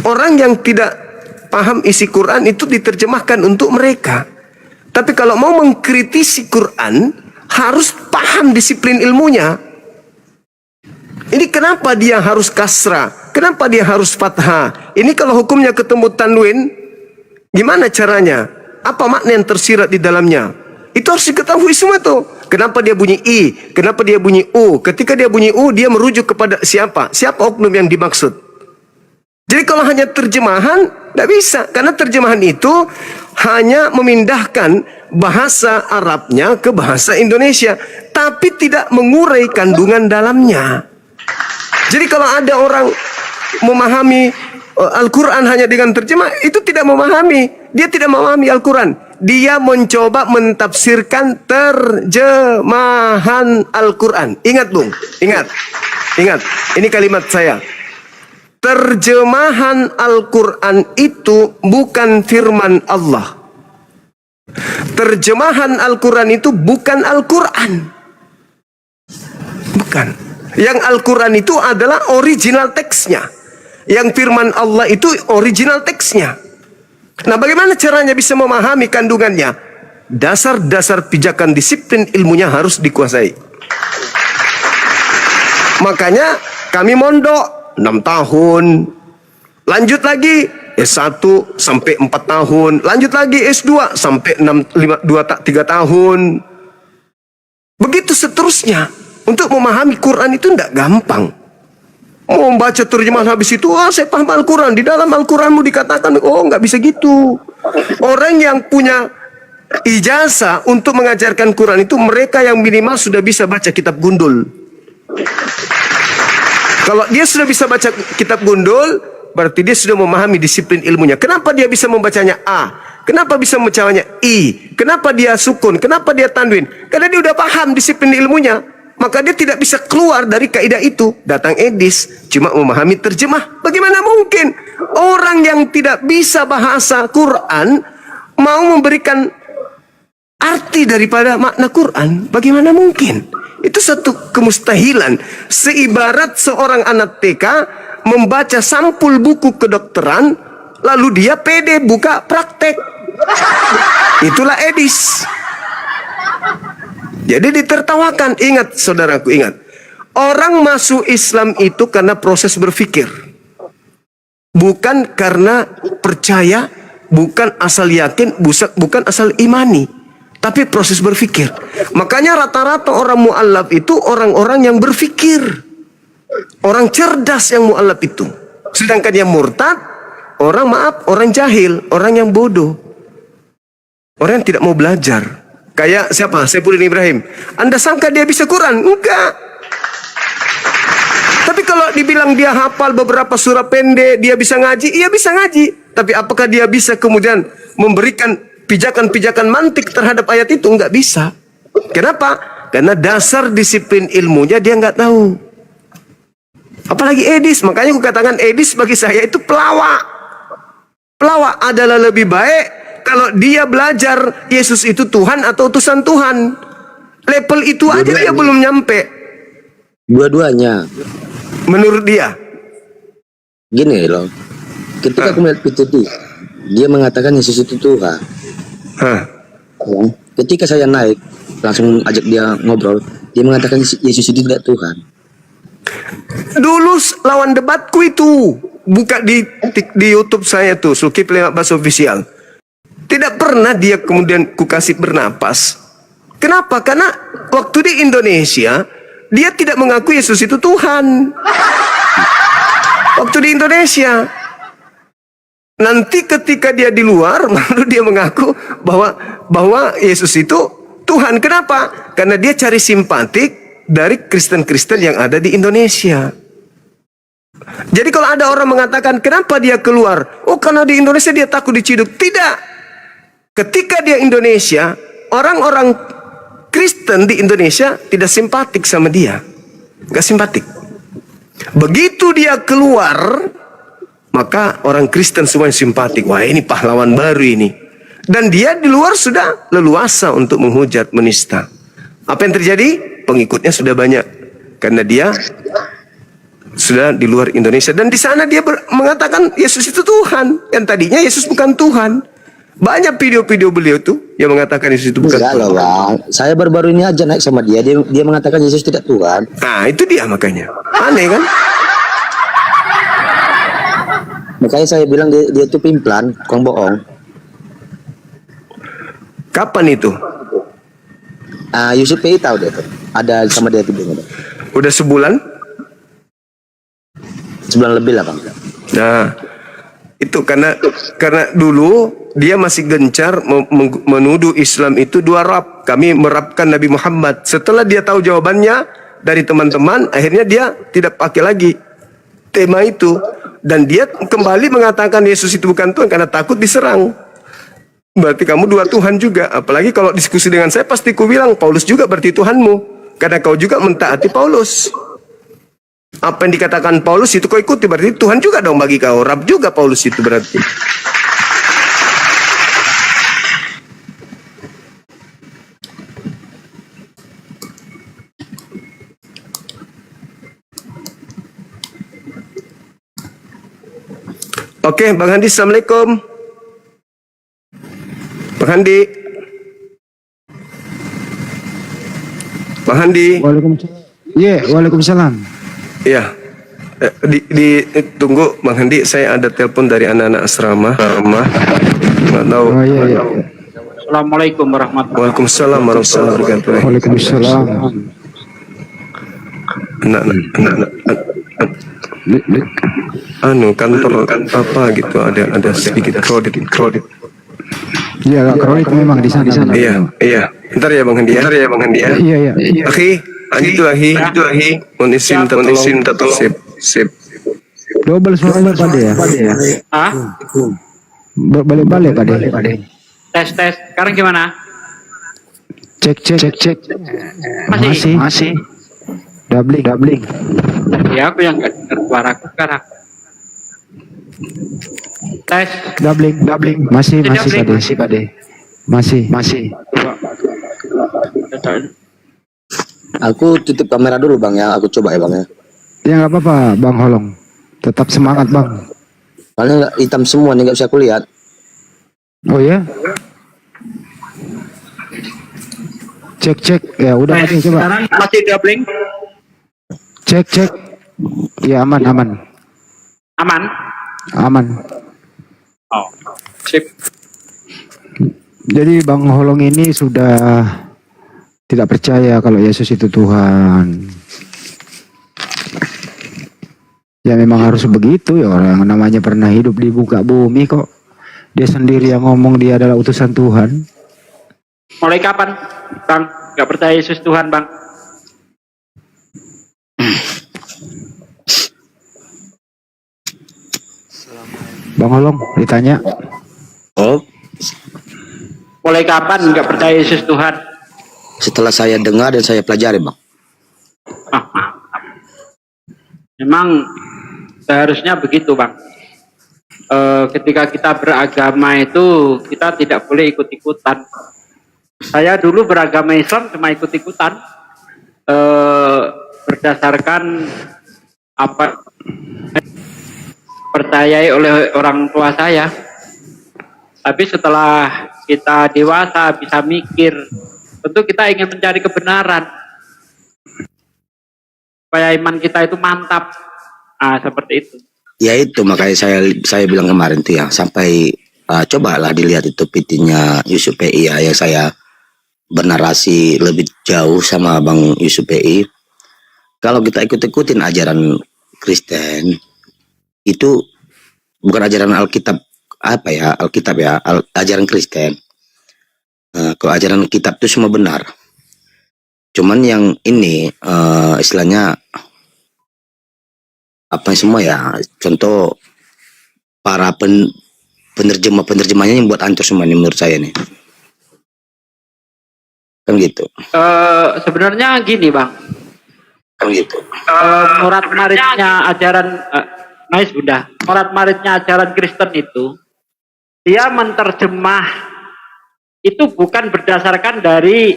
S2: Orang yang tidak paham isi Quran itu diterjemahkan untuk mereka. Tapi kalau mau mengkritisi Quran, harus paham disiplin ilmunya. Ini kenapa dia harus kasrah? Kenapa dia harus fathah? Ini kalau hukumnya ketemu tanwin, gimana caranya? Apa makna yang tersirat di dalamnya? Itu harus diketahui semua tuh. Kenapa dia bunyi I? Kenapa dia bunyi U? Ketika dia bunyi U, dia merujuk kepada siapa? Siapa oknum yang dimaksud? Jadi kalau hanya terjemahan, tidak bisa. Karena terjemahan itu hanya memindahkan bahasa Arabnya ke bahasa Indonesia. Tapi tidak mengurai kandungan dalamnya. Jadi kalau ada orang memahami Al-Quran hanya dengan terjemah, itu tidak memahami. Dia tidak memahami Al-Quran. Dia mencoba mentafsirkan terjemahan Al-Quran. Ingat Bung, ingat. Ini kalimat saya. terjemahan Al-Quran itu bukan firman Allah. Terjemahan Al-Quran itu bukan Al-Quran. Bukan. Yang Al-Quran itu adalah original teksnya. Yang firman Allah itu original teksnya. Nah, bagaimana caranya bisa memahami kandungannya? Dasar-dasar pijakan disiplin ilmunya harus dikuasai. Makanya kami mondok 6 tahun. Lanjut lagi S1 sampai 4 tahun. Lanjut lagi S2 sampai 3 tahun. Begitu seterusnya. Untuk memahami Quran itu tidak gampang. Mau membaca terjemahan habis itu, saya paham Al-Quran. Di dalam Al-Quranmu dikatakan, nggak bisa gitu. Orang yang punya ijazah untuk mengajarkan Quran itu mereka yang minimal sudah bisa baca kitab gundul. Kalau dia sudah bisa baca kitab gundul, berarti dia sudah memahami disiplin ilmunya. Kenapa dia bisa membacanya A? Kenapa bisa membacanya I? Kenapa dia sukun? Kenapa dia tanwin? Karena dia udah paham disiplin ilmunya. Maka dia tidak bisa keluar dari kaidah itu. Datang Edis cuma memahami terjemah. Bagaimana mungkin orang yang tidak bisa bahasa Quran mau memberikan arti daripada makna Quran? Bagaimana mungkin? Itu satu kemustahilan. Seibarat seorang anak TK membaca sampul buku kedokteran, lalu dia pede buka praktek. Itulah Edis. Jadi ditertawakan. Ingat saudaraku, ingat. Orang masuk Islam itu karena proses berpikir. Bukan karena percaya, bukan asal yakin, bukan asal imani. Tapi proses berpikir. Makanya rata-rata orang mu'allaf itu orang-orang yang berpikir. Orang cerdas yang mu'allaf itu. Sedangkan yang murtad, orang jahil, orang yang bodoh. Orang yang tidak mau belajar. Kayak siapa? Saifuddin Ibrahim. Anda sangka dia bisa Quran? Enggak. Tapi kalau dibilang dia hafal beberapa surah pendek, dia bisa ngaji, iya bisa ngaji. Tapi apakah dia bisa kemudian memberikan pijakan-pijakan mantik terhadap ayat itu? Enggak bisa. Kenapa? Karena dasar disiplin ilmunya dia enggak tahu. Apalagi Edis. Makanya aku katakan Edis bagi saya itu pelawak. Pelawak adalah lebih baik kalau dia belajar Yesus itu Tuhan atau utusan Tuhan. Level itu aja dia belum nyampe.
S3: Dua-duanya.
S2: Menurut dia.
S3: Gini loh. Ketika aku melihat PTT, dia mengatakan Yesus itu Tuhan. Ya. Ketika saya naik, langsung ajak dia ngobrol, dia mengatakan Yesus itu tidak Tuhan.
S2: Dulu lawan debatku itu, buka di YouTube saya tuh, Zulkifli Abbas Official. Tidak pernah dia kemudian kukasih bernapas. Kenapa? Karena waktu di Indonesia, dia tidak mengaku Yesus itu Tuhan. Waktu di Indonesia. Nanti ketika dia di luar, lalu dia mengaku bahwa Yesus itu Tuhan. Kenapa? Karena dia cari simpatik dari Kristen-Kristen yang ada di Indonesia. Jadi kalau ada orang mengatakan, kenapa dia keluar? Oh, karena di Indonesia dia takut diciduk. Tidak. Ketika dia Indonesia, orang-orang Kristen di Indonesia tidak simpatik sama dia. Gak simpatik. Begitu dia keluar, maka orang Kristen semuanya simpatik. Wah, ini pahlawan baru ini. Dan dia di luar sudah leluasa untuk menghujat, menista. Apa yang terjadi? Pengikutnya sudah banyak. Karena dia sudah di luar Indonesia. Dan di sana dia mengatakan Yesus itu Tuhan. Yang tadinya Yesus bukan Tuhan. Banyak video-video beliau tuh yang mengatakan Yesus itu bukan
S3: Tuhan. Loh, Bang. Saya baru-baru ini aja naik sama dia. Dia mengatakan Yesus tidak Tuhan.
S2: Nah, itu dia makanya. Aneh kan?
S3: Makanya saya bilang dia itu pimplan, kong bohong.
S2: Kapan itu?
S3: Yusuf PI tahu deh tuh. Ada sama dia videonya.
S2: Udah sebulan?
S3: Sebulan lebih lah, Bang.
S2: Nah, itu karena dulu dia masih gencar menuduh Islam itu dua Rab. Kami merabkan Nabi Muhammad. Setelah dia tahu jawabannya dari teman-teman, akhirnya dia tidak pakai lagi tema itu. Dan dia kembali mengatakan Yesus itu bukan Tuhan karena takut diserang. Berarti kamu dua Tuhan juga. Apalagi kalau diskusi dengan saya, pasti ku bilang Paulus juga berarti Tuhanmu. Karena kau juga mentaati Paulus. Apa yang dikatakan Paulus itu kau ikuti, berarti Tuhan juga dong bagi kau. Rab juga Paulus itu berarti. Oke, Bang Handi, Assalamualaikum. Bang Handi. Bang Handi.
S4: Waalaikumsalam. Iya, waalaikumsalam.
S2: Iya. Tunggu Bang Handi, saya ada telepon dari anak-anak asrama. Nggak tahu.
S4: Oh iya, iya.
S5: Assalamualaikum warahmatullahi
S2: Waalaikumsalam warahmatullahi wabarakatuh.
S4: Waalaikumsalam.
S2: Kantor apa gitu, ada sedikit kredit.
S4: Iya, agak kredit memang di sana.
S2: Iya. Bentar ya Bang Handi ya.
S4: Iya, iya.
S2: Akhi, Ahi. Mohon izin tatolong. Sip.
S4: Double suaranya Pak De ya.
S5: Ah,
S4: Balik-balik Pak De.
S5: tes. Sekarang gimana?
S4: Cek. Masih. Doubling.
S5: Ya, aku yang nggak dengar suaraku sekarang. Tes.
S4: Doubling. Masih Pak De. Masih.
S3: Aku tutup kamera dulu Bang ya, aku coba ya Bang ya.
S4: Ya nggak apa-apa Bang Holong. Tetap semangat Bang.
S3: Soalnya nggak hitam semua nih, nggak bisa aku lihat.
S4: Oh ya. Cek. Ya udah Pak De, coba.
S5: Sekarang masih doubling?
S4: Cek. Ya aman.
S5: Aman? Oh, sip.
S4: Jadi Bang Holong ini sudah tidak percaya kalau Yesus itu Tuhan. Ya memang harus begitu ya, orang namanya pernah hidup di muka bumi kok. Dia sendiri yang ngomong dia adalah utusan Tuhan.
S5: Mulai kapan, Bang? Nggak percaya Yesus Tuhan, Bang?
S4: Bang Holong ditanya.
S3: Oh,
S5: Mulai kapan nggak percaya Yesus Tuhan?
S3: setelah saya dengar dan saya pelajari Bang.
S5: Ah, mantap. Memang seharusnya begitu, Bang. Ketika kita beragama itu kita tidak boleh ikut-ikutan. Saya dulu beragama Islam cuma ikut-ikutan, berdasarkan apa percayai oleh orang tua saya. Tapi setelah kita dewasa bisa mikir, tentu kita ingin mencari kebenaran supaya iman kita itu mantap. Seperti itu.
S3: Ya itu makanya saya bilang kemarin tuh ya, sampai cobalah dilihat itu PT-nya Yusuf PI ya, yang saya bernarasi lebih jauh sama Bang Yusuf PI. Kalau kita ikut-ikutin ajaran Kristen itu bukan ajaran Alkitab Alkitab ya, ajaran Kristen. Kalau ajaran kitab itu semua benar. Cuman yang ini istilahnya apa semua ya, contoh para penerjemahnya yang buat hancur semua ini menurut saya nih. Kan gitu.
S5: Sebenarnya gini, Bang.
S3: Kan gitu.
S5: Murat maritnya ajaran nice Bunda. Murat maritnya ajaran Kristen itu dia menerjemah itu bukan berdasarkan dari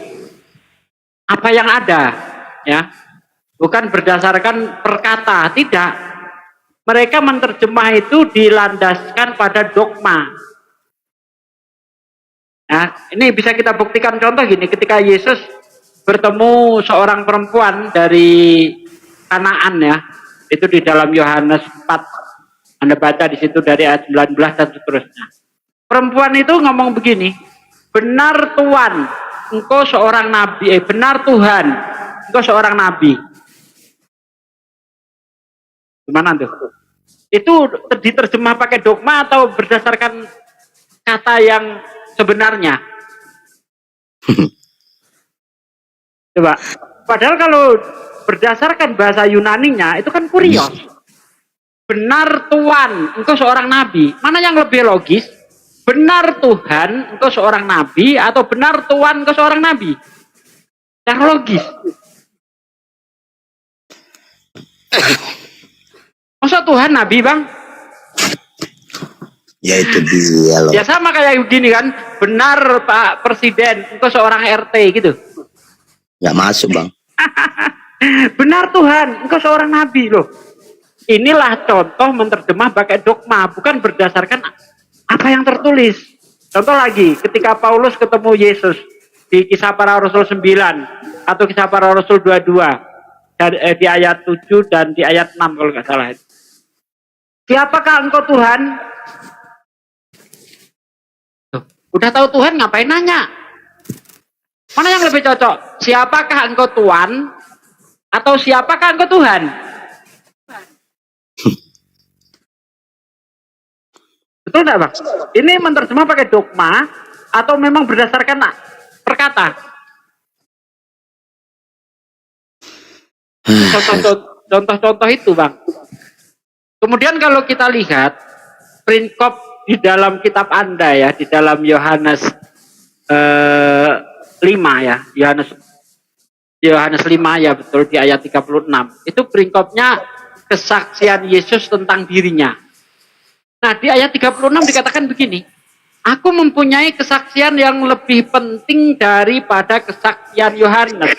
S5: apa yang ada, ya. Bukan berdasarkan perkata, tidak. Mereka menerjemah itu dilandaskan pada dogma. Nah, ini bisa kita buktikan contoh gini, ketika Yesus bertemu seorang perempuan dari Kanaan ya, itu di dalam Yohanes 4. Anda baca di situ dari ayat 19 dan seterusnya. Perempuan itu ngomong begini, benar Tuhan, engkau seorang nabi, benar Tuhan, engkau seorang nabi. Gimana tuh? Itu diterjemah pakai dogma atau berdasarkan kata yang sebenarnya? Coba. Padahal kalau berdasarkan bahasa Yunaninya itu kan kurios. Benar Tuhan, engkau seorang nabi. Mana yang lebih logis? Benar Tuhan, engkau seorang nabi, atau benar Tuhan, engkau seorang nabi? Yang logis. Masa Tuhan nabi, Bang?
S3: Ya itu dia loh.
S5: Ya sama kayak gini kan, benar Pak Presiden, engkau seorang RT gitu.
S3: Nggak masuk bang.
S5: Benar Tuhan, engkau seorang nabi loh. Inilah contoh menerjemah pakai dogma, bukan berdasarkan apa yang tertulis. Contoh lagi, ketika Paulus ketemu Yesus di Kisah Para Rasul 9 atau Kisah Para Rasul 22 di ayat 7 dan di ayat 6 kalau nggak salah. Siapakah engkau Tuhan? Udah tahu Tuhan ngapain nanya? Mana yang lebih cocok? Siapakah engkau Tuhan atau siapakah engkau Tuhan? Betul enggak, Bang? Ini menerjemah pakai dogma atau memang berdasarkan perkata? Contoh-contoh itu, Bang. Kemudian kalau kita lihat prinkop di dalam kitab Anda ya, di dalam Yohanes 5 ya, Yohanes 5 ya betul di ayat 36. Itu prinkopnya kesaksian Yesus tentang dirinya. Nah, di ayat 36 dikatakan begini, aku mempunyai kesaksian yang lebih penting daripada kesaksian Yohanes,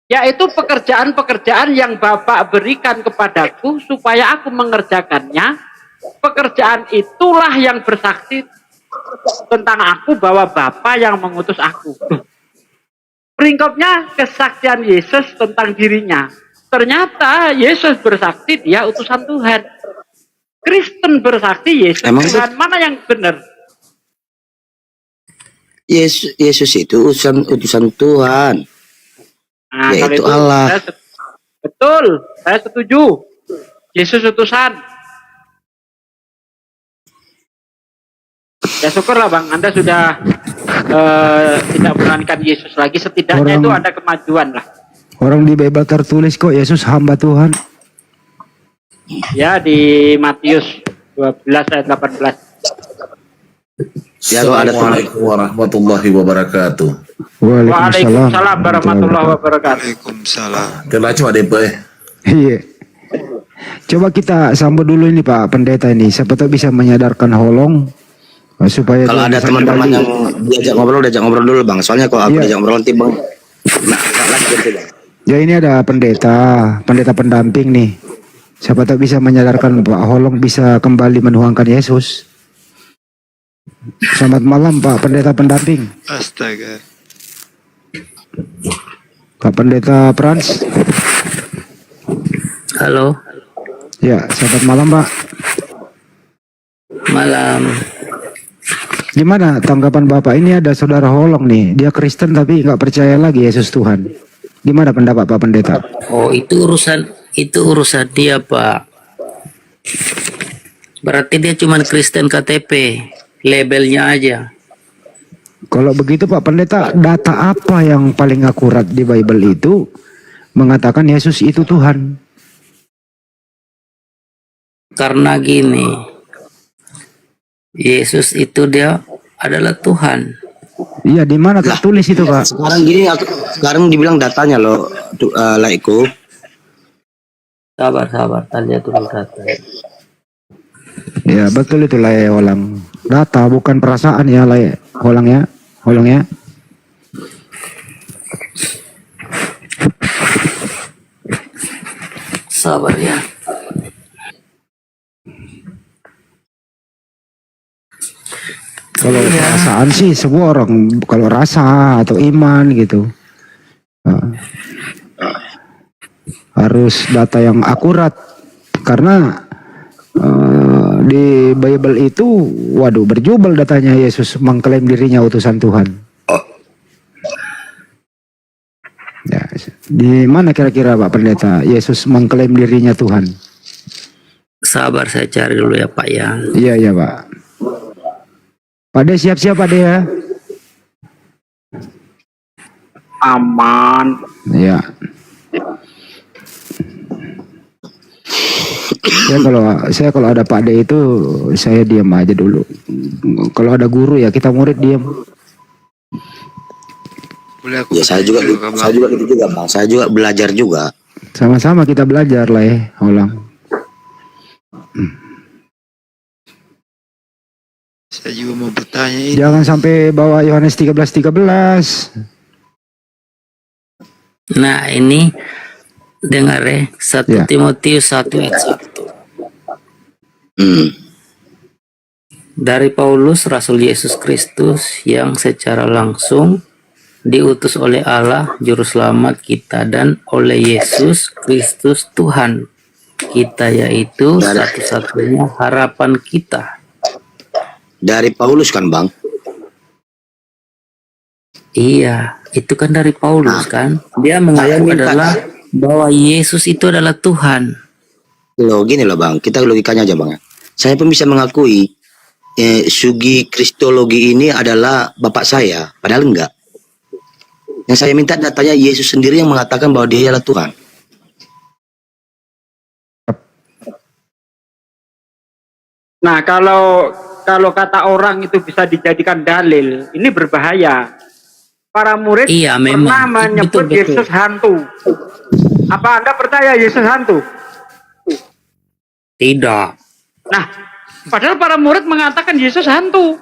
S5: yaitu pekerjaan-pekerjaan yang Bapa berikan kepadaku supaya aku mengerjakannya. Pekerjaan itulah yang bersaksi tentang aku bahwa Bapa yang mengutus aku. Peringkopnya kesaksian Yesus tentang dirinya. Ternyata Yesus bersaksi dia utusan Tuhan. Kristen bersaksi Yesus
S3: Emang
S5: Tuhan. Mana yang benar?
S3: Yesus itu utusan Tuhan.
S5: Nah,
S3: yaitu
S5: kalau itu,
S3: Allah.
S5: Betul, saya setuju. Yesus utusan. Ya syukurlah Bang, Anda sudah tidak menanyakan Yesus lagi. Setidaknya itu ada kemajuan lah.
S4: Orang di Bible tertulis kok Yesus hamba Tuhan.
S5: Ya di Matius 12 ayat 18.
S3: Ya, kalau ada
S6: Assalamualaikum warahmatullahi wabarakatuh.
S5: Waalaikumsalam warahmatullahi wabarakatuh.
S7: Waalaikumsalam.
S6: Kena cuma DP.
S4: Iya. Coba kita sambut dulu ini Pak Pendeta ini. Siapa tahu bisa menyadarkan Holong supaya
S3: kalau
S4: dia
S3: ada
S4: bisa
S3: teman-teman
S4: kembali.
S3: yang diajak ngobrol dulu bang. Soalnya kalau aku diajak ngobrol nanti bang, nggak lagi gitu bang.
S4: Ya ini ada pendeta pendamping nih. Siapa tahu bisa menyadarkan Pak Holong bisa kembali menuhankan Yesus. Selamat malam Pak Pendeta pendamping.
S7: Astaga.
S4: Pak Pendeta Frans.
S8: Halo,
S4: Ya, selamat malam Pak.
S8: malam.
S4: Gimana tanggapan Bapak? Ini ada saudara Holong nih. Dia Kristen tapi nggak percaya lagi Yesus Tuhan. Gimana pendapat Pak Pendeta?
S8: Oh, itu urusan dia, Pak. Berarti dia cuma Kristen KTP, labelnya aja.
S4: Kalau begitu Pak Pendeta, data apa yang paling akurat di Bible itu mengatakan Yesus itu Tuhan?
S8: Karena gini, Yesus itu dia adalah Tuhan.
S4: Iya, di mana tertulis itu Pak?
S3: Sekarang dibilang datanya loh, laiku.
S8: Sabar, tanya dulu data.
S4: Ya betul itu lah ya Holang. Data bukan perasaan ya lah ya Holang ya.
S8: Sabar ya.
S4: Kalau perasaan sih semua orang kalau rasa atau iman gitu. Harus data yang akurat karena di Bible itu waduh berjubel datanya Yesus mengklaim dirinya utusan Tuhan. Ya, di mana kira-kira Pak Pendeta Yesus mengklaim dirinya Tuhan?
S8: Sabar, saya cari dulu ya Pak ya.
S4: Iya Pak. Pak De siap-siap Pak De ya.
S5: Aman.
S4: Ya. Saya kalau ada Pak De itu saya diam aja dulu. Kalau ada guru ya kita murid diam.
S7: Boleh aku
S3: Ya saya juga gitu juga bang. Saya juga belajar juga.
S4: Sama-sama kita belajar lah ya, Holang.
S7: Saya juga mau bertanya ini.
S4: Jangan sampai bawa Yohanes 13:13.
S8: Nah ini dengar ya, 1
S4: Ya.
S8: Timotius 1 ayat 1.
S3: Hmm.
S8: Dari Paulus, Rasul Yesus Kristus yang secara langsung diutus oleh Allah, Juru Selamat kita, dan oleh Yesus Kristus Tuhan kita, yaitu satu-satunya harapan kita.
S3: Dari Paulus kan bang?
S8: Iya, itu kan dari Paulus kan. Dia mengaku
S3: minta-
S8: adalah bahwa Yesus itu adalah Tuhan.
S3: Loh gini loh bang, kita logikanya aja bang. Saya pun bisa mengakui Sugi Kristologi ini adalah bapak saya, padahal enggak. Yang saya minta datanya Yesus sendiri yang mengatakan bahwa dia adalah Tuhan.
S5: Nah, kalau kata orang itu bisa dijadikan dalil, ini berbahaya. Para murid
S8: Iya,
S5: pernah
S8: memang.
S5: menyebut
S8: Betul.
S5: Yesus hantu. Apa Anda percaya Yesus hantu?
S8: Tidak.
S5: Nah, padahal para murid mengatakan Yesus hantu.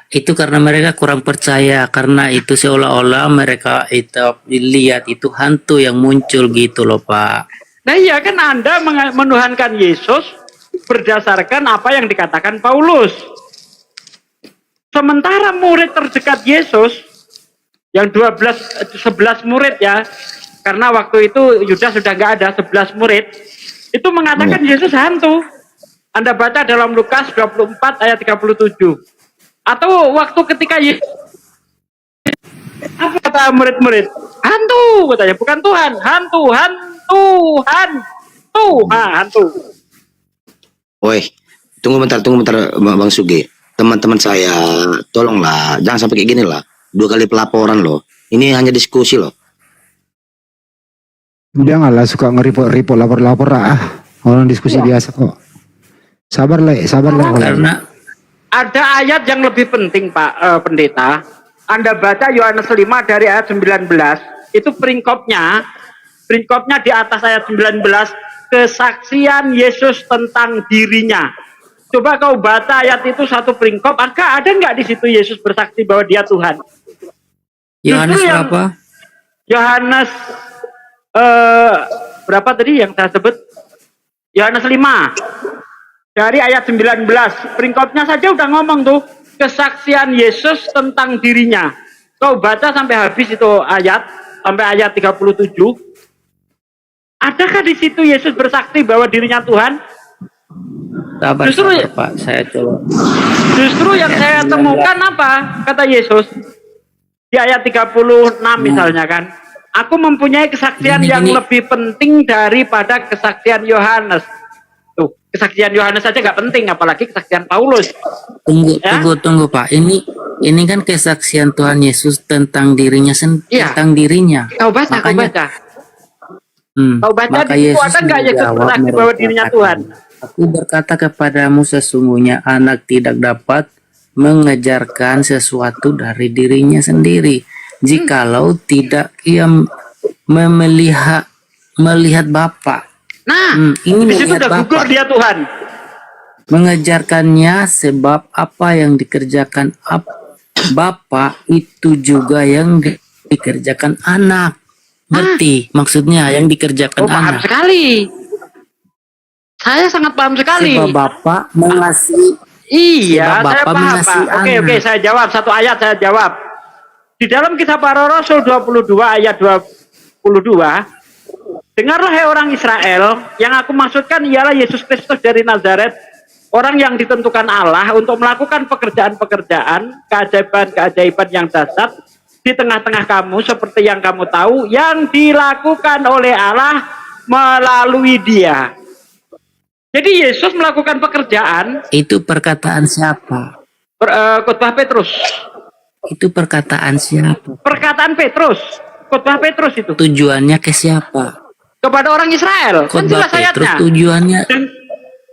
S8: Itu karena mereka kurang percaya, karena itu seolah-olah mereka itu lihat itu hantu yang muncul gitu loh Pak.
S5: Nah iya kan Anda menuhankan Yesus berdasarkan apa yang dikatakan Paulus. Sementara murid terdekat Yesus yang 11 murid ya, karena waktu itu Yudas sudah nggak ada, 11 murid itu mengatakan Yesus hantu. Anda baca dalam Lukas 24 ayat 37. Atau waktu ketika Yesus, apa kata murid-murid? Hantu katanya, bukan Tuhan, hantu. Hantu.
S3: Woi, tunggu bentar Bang Sugi. Teman-teman saya, tolonglah, jangan sampai kayak gini lah. 2 kali pelaporan loh. Ini hanya diskusi loh.
S4: Janganlah suka nge-report lapor-lapor Orang diskusi biasa kok. Sabar Le.
S8: Karena
S5: Ada ayat yang lebih penting Pak Pendeta. Anda baca Yohanes 5 dari ayat 19. Itu peringkopnya di atas ayat 19. Kesaksian Yesus tentang dirinya. Coba kau baca ayat itu satu peringkop. Ada nggak di situ Yesus bersaksi bahwa dia Tuhan?
S8: Yohanes
S5: Justru yang-
S8: berapa?
S5: Yohanes berapa tadi yang saya sebut? Yohanes 5 dari ayat 19. Peringkopnya saja udah ngomong tuh, kesaksian Yesus tentang dirinya. Kau baca sampai habis itu ayat, sampai ayat 37. Adakah di situ Yesus bersaksi bahwa dirinya Tuhan?
S8: Sabar,
S5: Justru-
S8: sabar Pak, saya coba.
S5: Justru yang saya temukan apa? Kata Yesus di ayat 36 misalnya kan. Aku mempunyai kesaksian
S8: Gini,
S5: yang
S8: gini.
S5: lebih penting daripada kesaksian Yohanes. Tuh, kesaksian Yohanes saja nggak penting, apalagi kesaksian Paulus. Ya?
S8: Tunggu Pak. Ini kan kesaksian Tuhan Yesus tentang dirinya
S5: Iya.
S8: tentang dirinya.
S5: Kau baca, kau baca. Kau baca
S8: Maka
S5: di situ
S8: Yesus
S5: ada nggak Yesus
S8: menjawab
S5: bersaksi bahwa dirinya
S8: mengatakan,
S5: Tuhan?
S8: Aku berkata kepadamu sesungguhnya anak tidak dapat mengejarkan sesuatu dari dirinya sendiri, jikalau tidak ia melihat Bapa.
S5: Nah,
S8: Ini
S5: di situ
S8: melihat
S5: udah gugur
S8: Bapa.
S5: dia Tuhan.
S8: Mengejarkannya sebab apa yang dikerjakan Bapa itu juga yang dikerjakan anak. Ngerti maksudnya yang dikerjakan
S5: Oh, paham
S8: anak.
S5: sekali. Saya sangat paham sekali.
S8: Sebab Bapa mengasihi.
S5: Iya,
S8: Sebab
S5: saya
S8: Bapa
S5: paham
S8: mengasihi
S5: Pak. Oke,
S8: anak.
S5: saya jawab. Satu ayat saya jawab. Di dalam Kisah Para Rasul 22 ayat 22. Dengarlah hai orang Israel, yang aku maksudkan ialah Yesus Kristus dari Nazaret, orang yang ditentukan Allah untuk melakukan pekerjaan-pekerjaan, keajaiban-keajaiban yang dahsyat di tengah-tengah kamu, seperti yang kamu tahu, yang dilakukan oleh Allah melalui dia. Jadi Yesus melakukan pekerjaan,
S8: Itu perkataan siapa?
S5: khotbah Petrus.
S8: Itu perkataan siapa?
S5: Perkataan Petrus, khotbah Petrus itu.
S8: Tujuannya ke siapa?
S5: Kepada orang Israel, kan
S8: Khotbah
S5: jelas
S8: Petrus
S5: ayatnya.
S8: tujuannya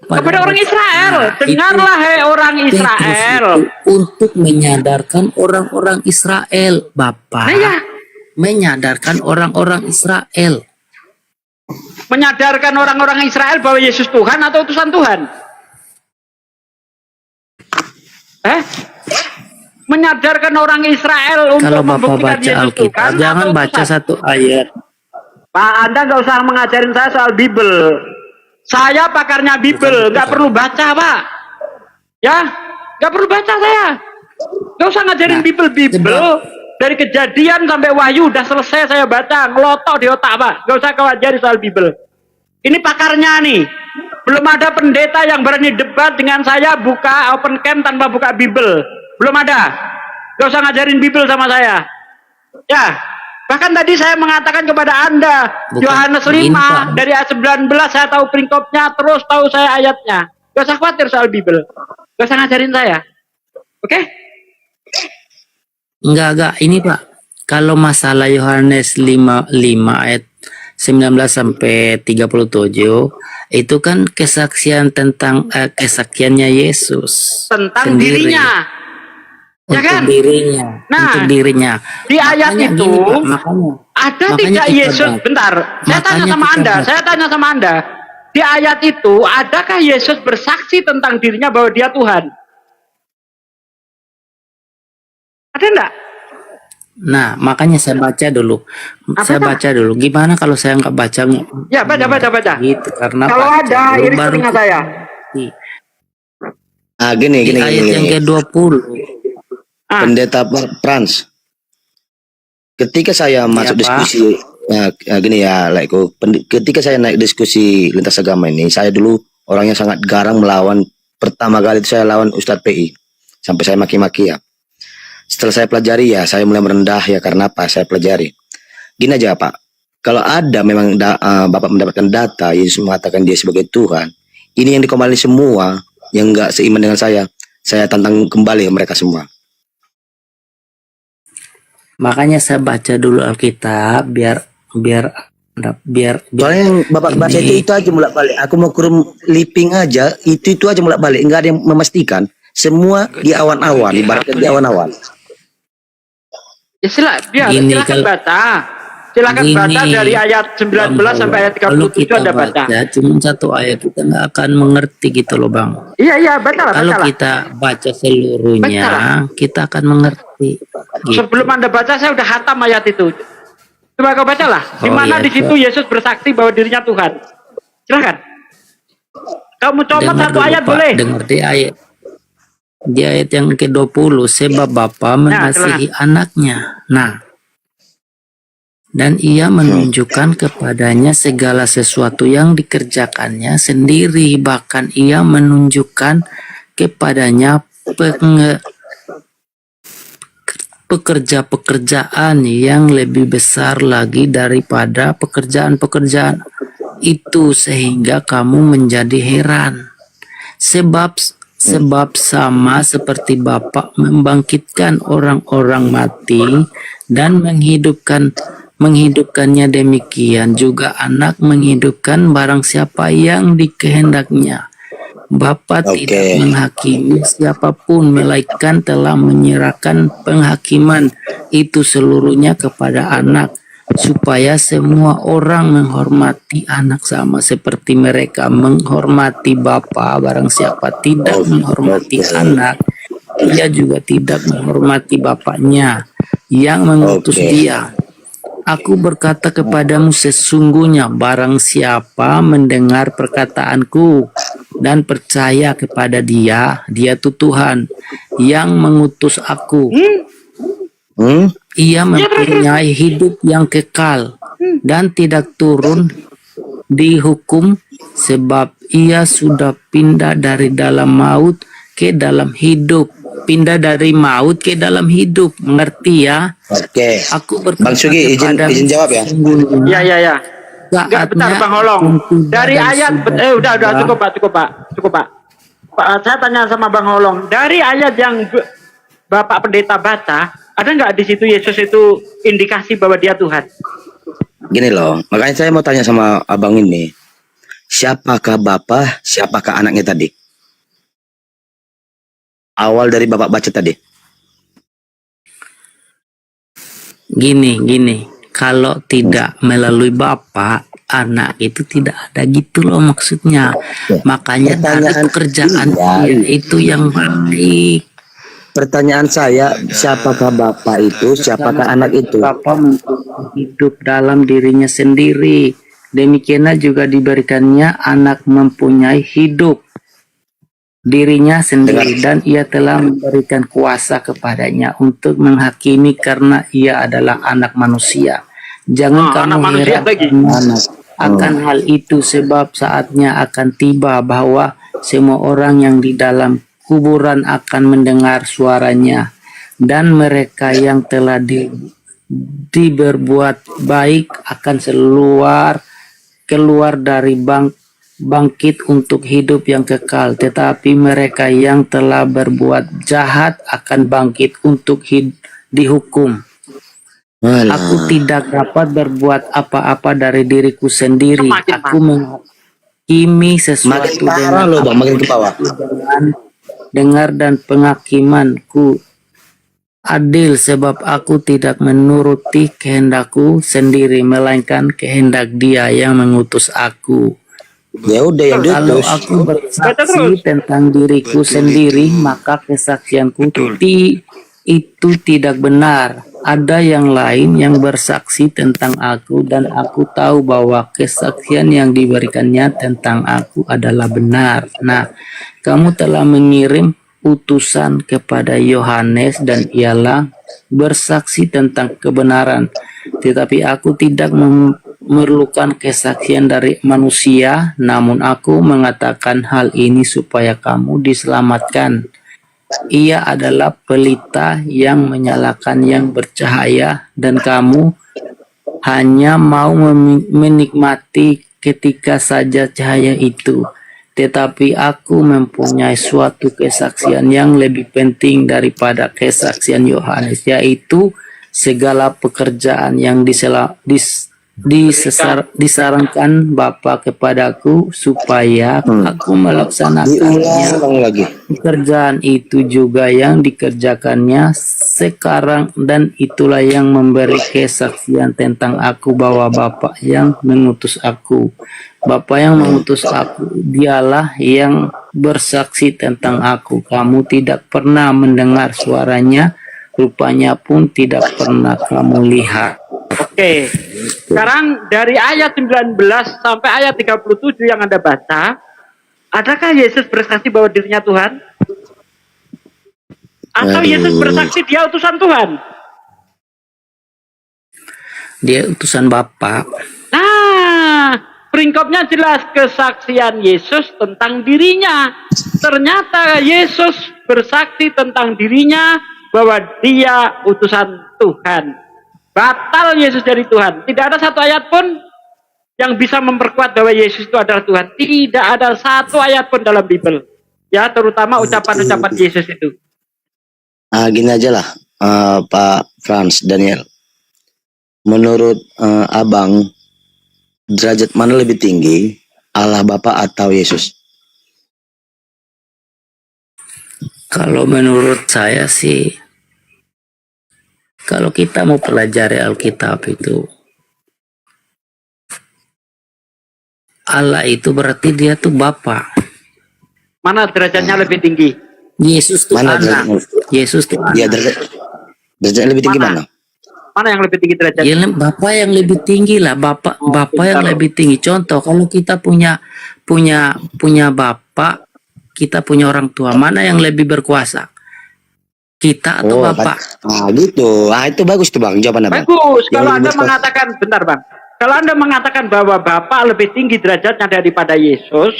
S5: Kepada orang Israel,
S8: Nah,
S5: dengarlah hai orang
S8: Petrus
S5: Israel.
S8: itu untuk menyadarkan orang-orang Israel, Bapak.
S5: Nah ya,
S8: Menyadarkan orang-orang Israel.
S5: Menyadarkan orang-orang Israel bahwa Yesus Tuhan atau utusan Tuhan? Menyadarkan orang Israel untuk
S8: Kalau Bapak
S5: membuktikan
S8: baca
S5: Yesus
S8: Alkitab,
S5: Tuhan
S8: jangan
S5: atau
S8: baca
S5: utusan?
S8: satu ayat.
S5: Pak, Anda nggak usah mengajarin saya soal Bible. Saya pakarnya Bible, nggak perlu baca, Pak. Ya, nggak perlu baca saya. Nggak usah ngajarin
S8: Nah,
S5: Bible. Dari Kejadian sampai Wahyu udah selesai saya baca, ngelotok di otak, Pak. Nggak usah kau ajari soal Bible. Ini pakarnya nih. Belum ada pendeta yang berani debat dengan saya buka open camp tanpa buka Bible. Belum ada. Nggak usah ngajarin Bible sama saya. Ya. Bahkan tadi saya mengatakan kepada Anda,
S8: Bukan
S5: Yohanes 5
S8: begini, Pak.
S5: dari ayat 19 saya tahu peringkopnya, terus tahu saya ayatnya. Gak usah khawatir soal Bible. Gak usah ngajarin saya. Oke?
S8: Enggak. Ini Pak, kalau masalah Yohanes 5 ayat 19 sampai 37, itu kan kesaksian tentang kesaksiannya Yesus.
S5: Tentang
S8: sendiri.
S5: dirinya. Ya
S8: Untuk
S5: kan?
S8: dirinya.
S5: Nah,
S8: untuk dirinya.
S5: Di ayat
S8: Makanya
S5: itu,
S8: gini, Pak, makanya
S5: ada
S8: makanya
S5: tidak
S8: kita
S5: Yesus?
S8: baca.
S5: Bentar, saya tanya
S8: Makanya
S5: sama
S8: kita
S5: Anda.
S8: baca.
S5: Saya tanya sama Anda. Di ayat itu, adakah Yesus bersaksi tentang dirinya bahwa dia Tuhan? Ada enggak?
S8: Nah, makanya saya baca dulu. Saya
S5: Apakah?
S8: baca dulu. Gimana kalau saya nggak baca?
S5: Ya, baca.
S8: Gitu, karena
S5: Kalau
S8: baca
S5: ada,
S8: dulu
S5: iris
S8: baru
S5: telinga
S8: kita
S5: saya.
S8: ngerti.
S3: Gini,
S8: Di ayat yang ke-20.
S3: Pendeta Frans. Ketika saya masuk
S8: Pak.
S3: diskusi, gini ya, ketika saya naik diskusi lintas agama ini, saya dulu orangnya sangat garang melawan. Pertama kali itu saya lawan Ustadz PI, sampai saya maki-maki ya. Setelah saya pelajari ya, saya mulai merendah ya, karena apa? Saya pelajari. Gini aja Pak, kalau ada memang Bapak mendapatkan data Yesus mengatakan dia sebagai Tuhan, ini yang dikembali semua yang nggak seiman dengan saya tantang kembali ke mereka semua.
S8: Makanya saya baca dulu Alkitab biar
S3: Soalnya yang Bapak baca itu aja bolak-balik. Aku mau kurung Liping aja, itu aja bolak-balik. Enggak ada yang memastikan. Semua di awan-awan, ibaratnya di awan-awan.
S5: Ya
S8: Gini,
S5: silakan
S8: kalau-
S5: baca. Silakan
S8: Gini,
S5: baca dari ayat 19 sampai ayat
S8: kalau
S5: 37
S8: kita
S5: Anda baca.
S8: cuma satu ayat kita nggak akan mengerti gitu loh Bang.
S5: Iya, bacalah.
S8: Kalau kita baca seluruhnya, kita akan mengerti. Gitu.
S5: Sebelum Anda baca, saya udah hatam ayat itu. Coba kau bacalah. Di
S8: Oh,
S5: mana
S8: iya,
S5: di situ Yesus bersaksi bahwa dirinya Tuhan. Silakan. Kamu comot
S8: Dengar
S5: satu
S8: dulu,
S5: ayat
S8: Pak.
S5: boleh.
S8: Dengar di ayat yang ke-20, sebab Bapa mengasihi anaknya. Nah, dan ia menunjukkan kepadanya segala sesuatu yang dikerjakannya sendiri, bahkan ia menunjukkan kepadanya pekerjaan yang lebih besar lagi daripada pekerjaan-pekerjaan itu, sehingga kamu menjadi heran. Sebab sama seperti Bapa membangkitkan orang-orang mati dan menghidupkannya, demikian juga Anak menghidupkan barang siapa yang dikehendaknya. Bapa tidak menghakimi siapapun, melainkan telah menyerahkan penghakiman itu seluruhnya kepada Anak, supaya semua orang menghormati Anak sama seperti mereka menghormati Bapa. Barang siapa tidak menghormati Anak, ia juga tidak menghormati Bapaknya yang mengutus dia. Aku berkata kepadamu, sesungguhnya barang siapa mendengar perkataanku dan percaya kepada dia itu Tuhan yang mengutus aku. Ia mempunyai hidup yang kekal dan tidak turun dihukum, sebab ia sudah pindah dari dalam maut ke dalam hidup. Pindah dari maut ke dalam hidup, mengerti ya?
S3: Oke.
S8: Aku berkata
S3: Bang Sugi, izin jawab ya.
S5: Iya. Enggak, bentar Bang Holong. Dari ayat udah cukup Pak. Saya tanya sama Bang Holong. Dari ayat yang Bapak Pendeta baca, ada nggak di situ Yesus itu indikasi bahwa dia Tuhan?
S3: Gini loh, makanya saya mau tanya sama abang ini. Siapakah Bapak, siapakah anaknya tadi? Awal dari Bapak baca tadi.
S8: Gini. Kalau tidak melalui Bapa, anak itu tidak ada gitu loh maksudnya. Makanya dari
S3: Pertanyaan
S8: pekerjaan
S3: iya.
S8: dia itu yang baik.
S3: Pertanyaan saya, siapakah Bapak itu, siapakah anak itu?
S8: Bapa mempunyai hidup dalam dirinya sendiri. Demikianlah juga diberikannya anak mempunyai hidup dirinya sendiri, dan ia telah memberikan kuasa kepadanya untuk menghakimi karena ia adalah anak manusia. Jangan
S5: anak
S8: kamu
S5: manusia
S8: heran
S5: lagi.
S8: akan hal itu, sebab saatnya akan tiba bahwa semua orang yang di dalam kuburan akan mendengar suaranya, dan mereka yang telah diberbuat baik akan keluar dari bangkit untuk hidup yang kekal, tetapi mereka yang telah berbuat jahat akan bangkit untuk dihukum. Aku tidak dapat berbuat apa-apa dari diriku sendiri. Aku menghakimi sesuatu
S3: Makin parah loh Bang, makin ke bawah.
S8: dengan dengar, dan penghakimanku adil, sebab aku tidak menuruti kehendakku sendiri, melainkan kehendak Dia yang mengutus aku.
S3: Ya udah yang
S8: Kalau
S3: diutus.
S8: aku bersaksi tentang diriku sendiri, maka kesaksianku itu tidak benar. Ada yang lain yang bersaksi tentang aku, dan aku tahu bahwa kesaksian yang diberikannya tentang aku adalah benar. Nah, kamu telah mengirim utusan kepada Yohanes, dan ialah bersaksi tentang kebenaran. Tetapi aku tidak memerlukan kesaksian dari manusia, namun aku mengatakan hal ini supaya kamu diselamatkan. Ia adalah pelita yang menyalakan yang bercahaya, dan kamu hanya mau menikmati ketika saja cahaya itu. Tetapi aku mempunyai suatu kesaksian yang lebih penting daripada kesaksian Yohanes, yaitu segala pekerjaan yang disarankan Bapa kepadaku supaya aku melaksanakannya.
S3: Diulang lagi.
S8: Pekerjaan itu juga yang dikerjakannya sekarang, dan itulah yang memberi kesaksian tentang aku bahwa Bapa yang mengutus aku. Bapa yang mengutus aku, Dialah yang bersaksi tentang aku. Kamu tidak pernah mendengar suaranya, rupanya pun tidak pernah kamu lihat.
S5: Oke. Sekarang dari ayat 19 sampai ayat 37 yang Anda baca, adakah Yesus bersaksi bahwa dirinya Tuhan? Atau Yesus bersaksi dia utusan Tuhan?
S8: Dia utusan Bapa.
S5: Nah, peringkopnya jelas, kesaksian Yesus tentang dirinya. Ternyata Yesus bersaksi tentang dirinya bahwa dia utusan Tuhan. Batal Yesus dari Tuhan. Tidak ada satu ayat pun yang bisa memperkuat bahwa Yesus itu adalah Tuhan. Tidak ada satu ayat pun dalam Bible. Ya, terutama ucapan-ucapan Yesus itu.
S3: Gini aja lah, Pak Frans Daniel. Menurut Abang, derajat mana lebih tinggi, Allah Bapa atau Yesus?
S8: Kalau menurut saya sih, kalau kita mau pelajari Alkitab itu, Allah itu berarti dia tuh Bapa.
S5: Mana derajatnya lebih tinggi?
S8: Yesus tuh
S3: Mana
S8: anak. Yesus tuh
S3: Ya,
S8: anak.
S3: derajat lebih tinggi mana?
S5: Mana yang lebih tinggi derajatnya?
S8: Ya, Bapa yang lebih tinggi lah, Bapa yang lebih tinggi. Contoh, kalau kita punya Bapa, kita punya orang tua, mana yang lebih berkuasa? Kita atau Bapa?
S3: Gitu. Itu bagus tuh Bang, jawaban Abang.
S5: Bagus.
S3: Yang
S5: Kalau
S3: lebih
S5: Anda
S3: berkuasa.
S5: mengatakan, bentar Bang. Kalau Anda mengatakan bahwa Bapa lebih tinggi derajatnya daripada Yesus,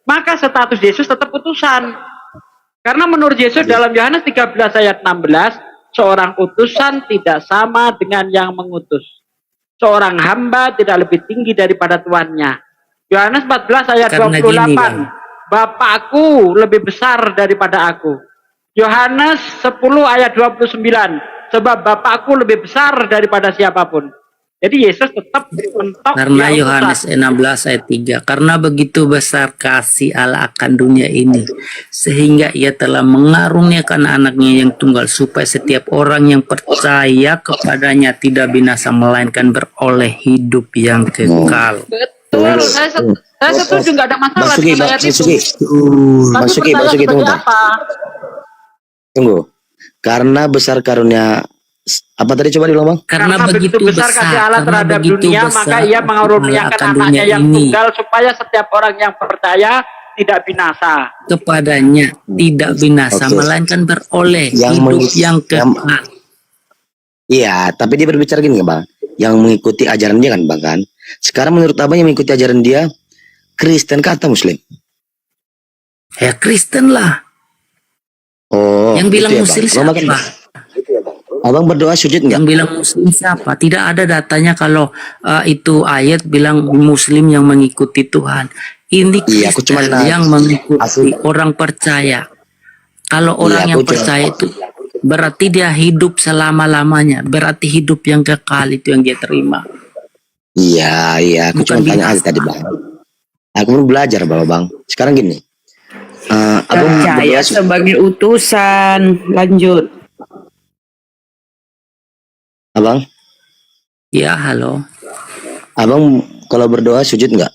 S5: maka status Yesus tetap utusan. Karena menurut Yesus dalam Yohanes 13 ayat 16, seorang utusan tidak sama dengan yang mengutus. Seorang hamba tidak lebih tinggi daripada tuannya. Yohanes 14 ayat
S8: Karena
S5: 28,
S8: gini, Bang.
S5: Bapakku lebih besar daripada aku. Yohanes 10 ayat 29, sebab Bapakku lebih besar daripada siapapun. Jadi Yesus tetap mentok
S8: Karena
S5: dia
S8: Yohanes
S5: utusan.
S8: 16 ayat 3, karena begitu besar kasih Allah akan dunia ini, sehingga ia telah mengaruniakan anaknya yang tunggal, supaya setiap orang yang percaya kepadanya tidak binasa, melainkan beroleh hidup yang kekal.
S5: Betul, saya setuju, nggak ada masalah
S3: Bang Sugi,
S5: dengan ayat
S3: Bang
S5: itu.
S3: Sugi,
S5: Tapi
S3: Bang Sugi,
S5: percaya
S3: tunggu,
S5: sebagai
S3: Bang.
S5: apa?
S3: Tunggu. Karena besar karunia apa tadi coba diulang, Bang?
S8: Karena begitu besar,
S5: kasih Allah
S8: karena
S5: terhadap
S8: begitu
S5: dunia,
S8: besar
S5: maka ia
S8: kasih Allah
S5: mengaruniakan
S8: akan
S5: anaknya
S8: dunia
S5: yang
S8: ini,
S5: tunggal supaya setiap orang yang percaya tidak binasa.
S8: kepadanya tidak binasa,
S3: Oke.
S8: melainkan beroleh
S3: Yang
S8: hidup
S3: mengis-
S8: yang
S3: yang-
S8: kekal.
S3: Iya, tapi dia berbicara gini, Bang. Yang mengikuti ajaran dia kan, Bang kan? Sekarang menurut Abang yang mengikuti ajaran dia Kristen kata Muslim?
S8: Ya Kristen lah.
S3: Oh,
S8: Yang bilang
S3: itu ya,
S8: Muslim
S3: Bang. Abang makan-
S8: siapa?
S3: Abang berdoa sujud nggak?
S8: Yang bilang Muslim siapa? Tidak ada datanya kalau itu ayat bilang Muslim yang mengikuti Tuhan. Ini
S3: Iya, aku
S8: Kristen
S3: cuma
S8: yang mengikuti
S3: aku-
S8: orang percaya. Kalau orang
S3: Iya,
S8: yang
S3: aku cuma-
S8: percaya itu berarti dia hidup selama-lamanya. Berarti hidup yang kekal itu yang dia terima.
S3: Iya, aku
S8: Bukan
S3: cuma tanya
S8: binasa.
S3: aja tadi, Bang. Aku mau belajar, Bang. Sekarang gini. Abang
S9: Percaya
S3: berdoa
S9: sebagai utusan. Lanjut.
S3: Abang,
S8: Ya, halo.
S3: Abang kalau berdoa sujud nggak?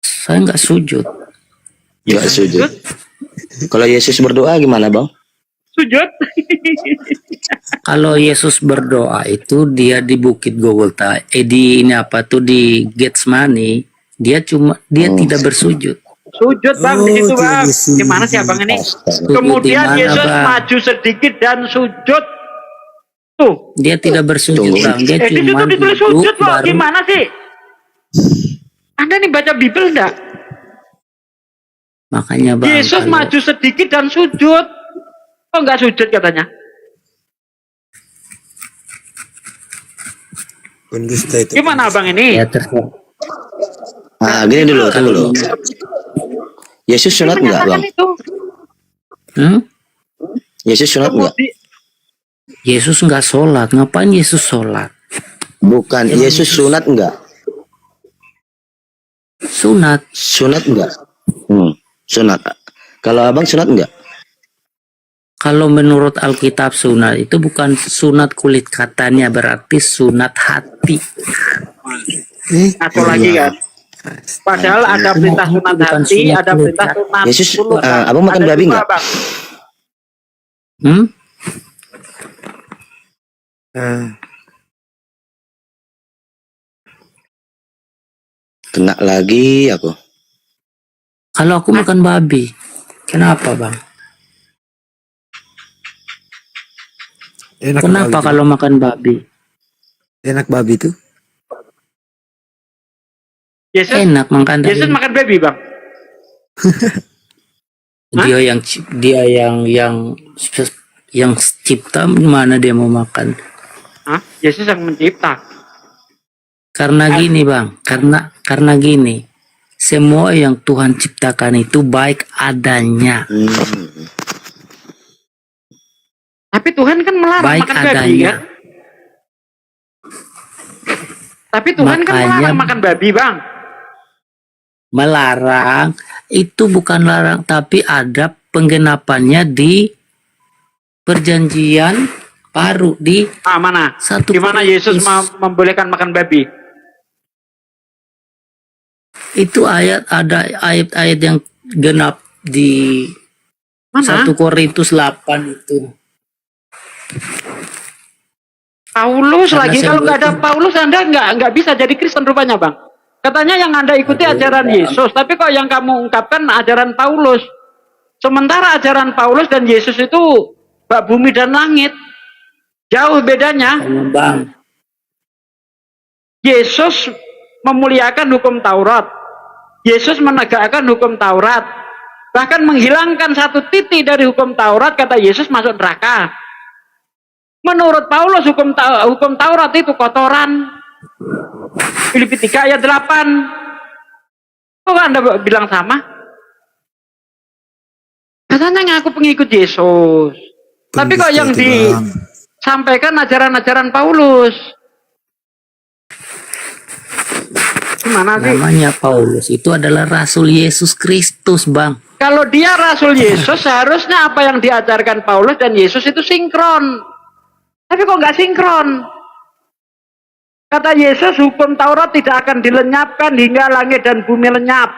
S8: Saya nggak sujud.
S3: Nggak sujud. Kalau Yesus berdoa gimana, Bang?
S5: Sujud.
S8: Kalau Yesus berdoa itu dia di Bukit Golgota, di ini apa tuh di Getsemani, dia tidak bersujud.
S5: Sujud, Bang, di situ, Bang. Gimana sih Abang ini?
S8: Sujud
S5: Kemudian
S8: di mana,
S5: Yesus
S8: Bang?
S5: maju sedikit dan sujud. Tuh.
S8: Dia tidak bersujud,
S3: Tunggu.
S8: Bang. Dia
S5: Di situ
S8: cuma
S5: ditulis
S8: duduk
S5: sujud loh.
S8: baru.
S5: Gimana sih? Anda nih baca Bible enggak?
S8: Makanya, Bang.
S5: Yesus
S8: kalau-
S5: maju sedikit dan sujud. Kok enggak sujud katanya? Gimana Abang ini?
S8: Ya terserah.
S3: Gini dulu, tunggu dulu. Yesus sunat nggak, Bang?
S5: Menyatakan itu.
S8: Hmm?
S3: Yesus sunat nggak?
S8: Yesus nggak sholat. Ngapain Yesus sholat?
S3: Bukan, Yesus sunat nggak?
S8: Sunat.
S3: Sunat nggak? Sunat. Kalau Abang sunat nggak?
S8: Kalau menurut Alkitab sunat itu bukan sunat kulit, katanya berarti sunat hati.
S5: Atau lagi kan? Padahal ada perintah sunat
S8: Bukan
S5: hati,
S8: sunat
S5: ada
S8: kulit.
S5: perintah sunat
S3: Yesus,
S5: mulut.
S3: Abang makan
S5: Ada
S3: babi
S5: juga,
S3: nggak?
S5: Bang.
S3: Kena lagi aku.
S8: Kalau aku makan babi, kenapa, Bang?
S4: Enak
S8: Kenapa
S4: babi
S8: kalau makan babi?
S4: Enak babi tuh.
S5: Yesus,
S8: Enak makan
S5: Yesus
S8: daging.
S5: makan babi, Bang.
S8: Dia yang cipta, mana dia mau makan?
S5: Hah? Yesus yang mencipta.
S8: Karena gini, Bang, karena gini, semua yang Tuhan ciptakan itu baik adanya,
S5: Tapi Tuhan kan melarang
S8: baik
S5: makan babi
S8: adanya.
S5: kan? Tapi Tuhan kan
S8: Makanya-
S5: melarang makan babi, Bang.
S8: Melarang itu bukan larang, tapi ada penggenapannya di perjanjian baru di
S5: Mana?
S8: satu
S5: Gimana
S8: Korintus.
S5: Yesus membolehkan makan babi?
S8: Itu ada ayat-ayat yang genap di
S5: Mana?
S8: 1 Korintus 8 itu.
S5: Paulus
S8: Karena
S5: lagi.
S8: saya
S5: Kalau nggak ada
S8: butuh-
S5: Paulus, Anda nggak bisa jadi Kristen rupanya, Bang. Katanya yang Anda ikuti ajaran Yesus, tapi kok yang kamu ungkapkan ajaran Paulus. Sementara ajaran Paulus dan Yesus itu bak bumi dan langit. Jauh bedanya.
S8: Bang,
S5: Yesus memuliakan hukum Taurat. Yesus menegakkan hukum Taurat. Bahkan menghilangkan satu titik dari hukum Taurat, kata Yesus masuk neraka. Menurut Paulus hukum Taurat itu kotoran. Filipi 3 ayat 8. Kok Anda bilang sama? Katanya ngaku pengikut Yesus. Tapi kok yang disampaikan ajaran-ajaran Paulus. Gimana sih?
S8: Namanya Paulus itu adalah Rasul Yesus Kristus, Bang.
S5: Kalau dia Rasul Yesus, seharusnya apa yang diajarkan Paulus dan Yesus itu sinkron. Tapi kok nggak sinkron? Kata Yesus, hukum Taurat tidak akan dilenyapkan hingga langit dan bumi lenyap.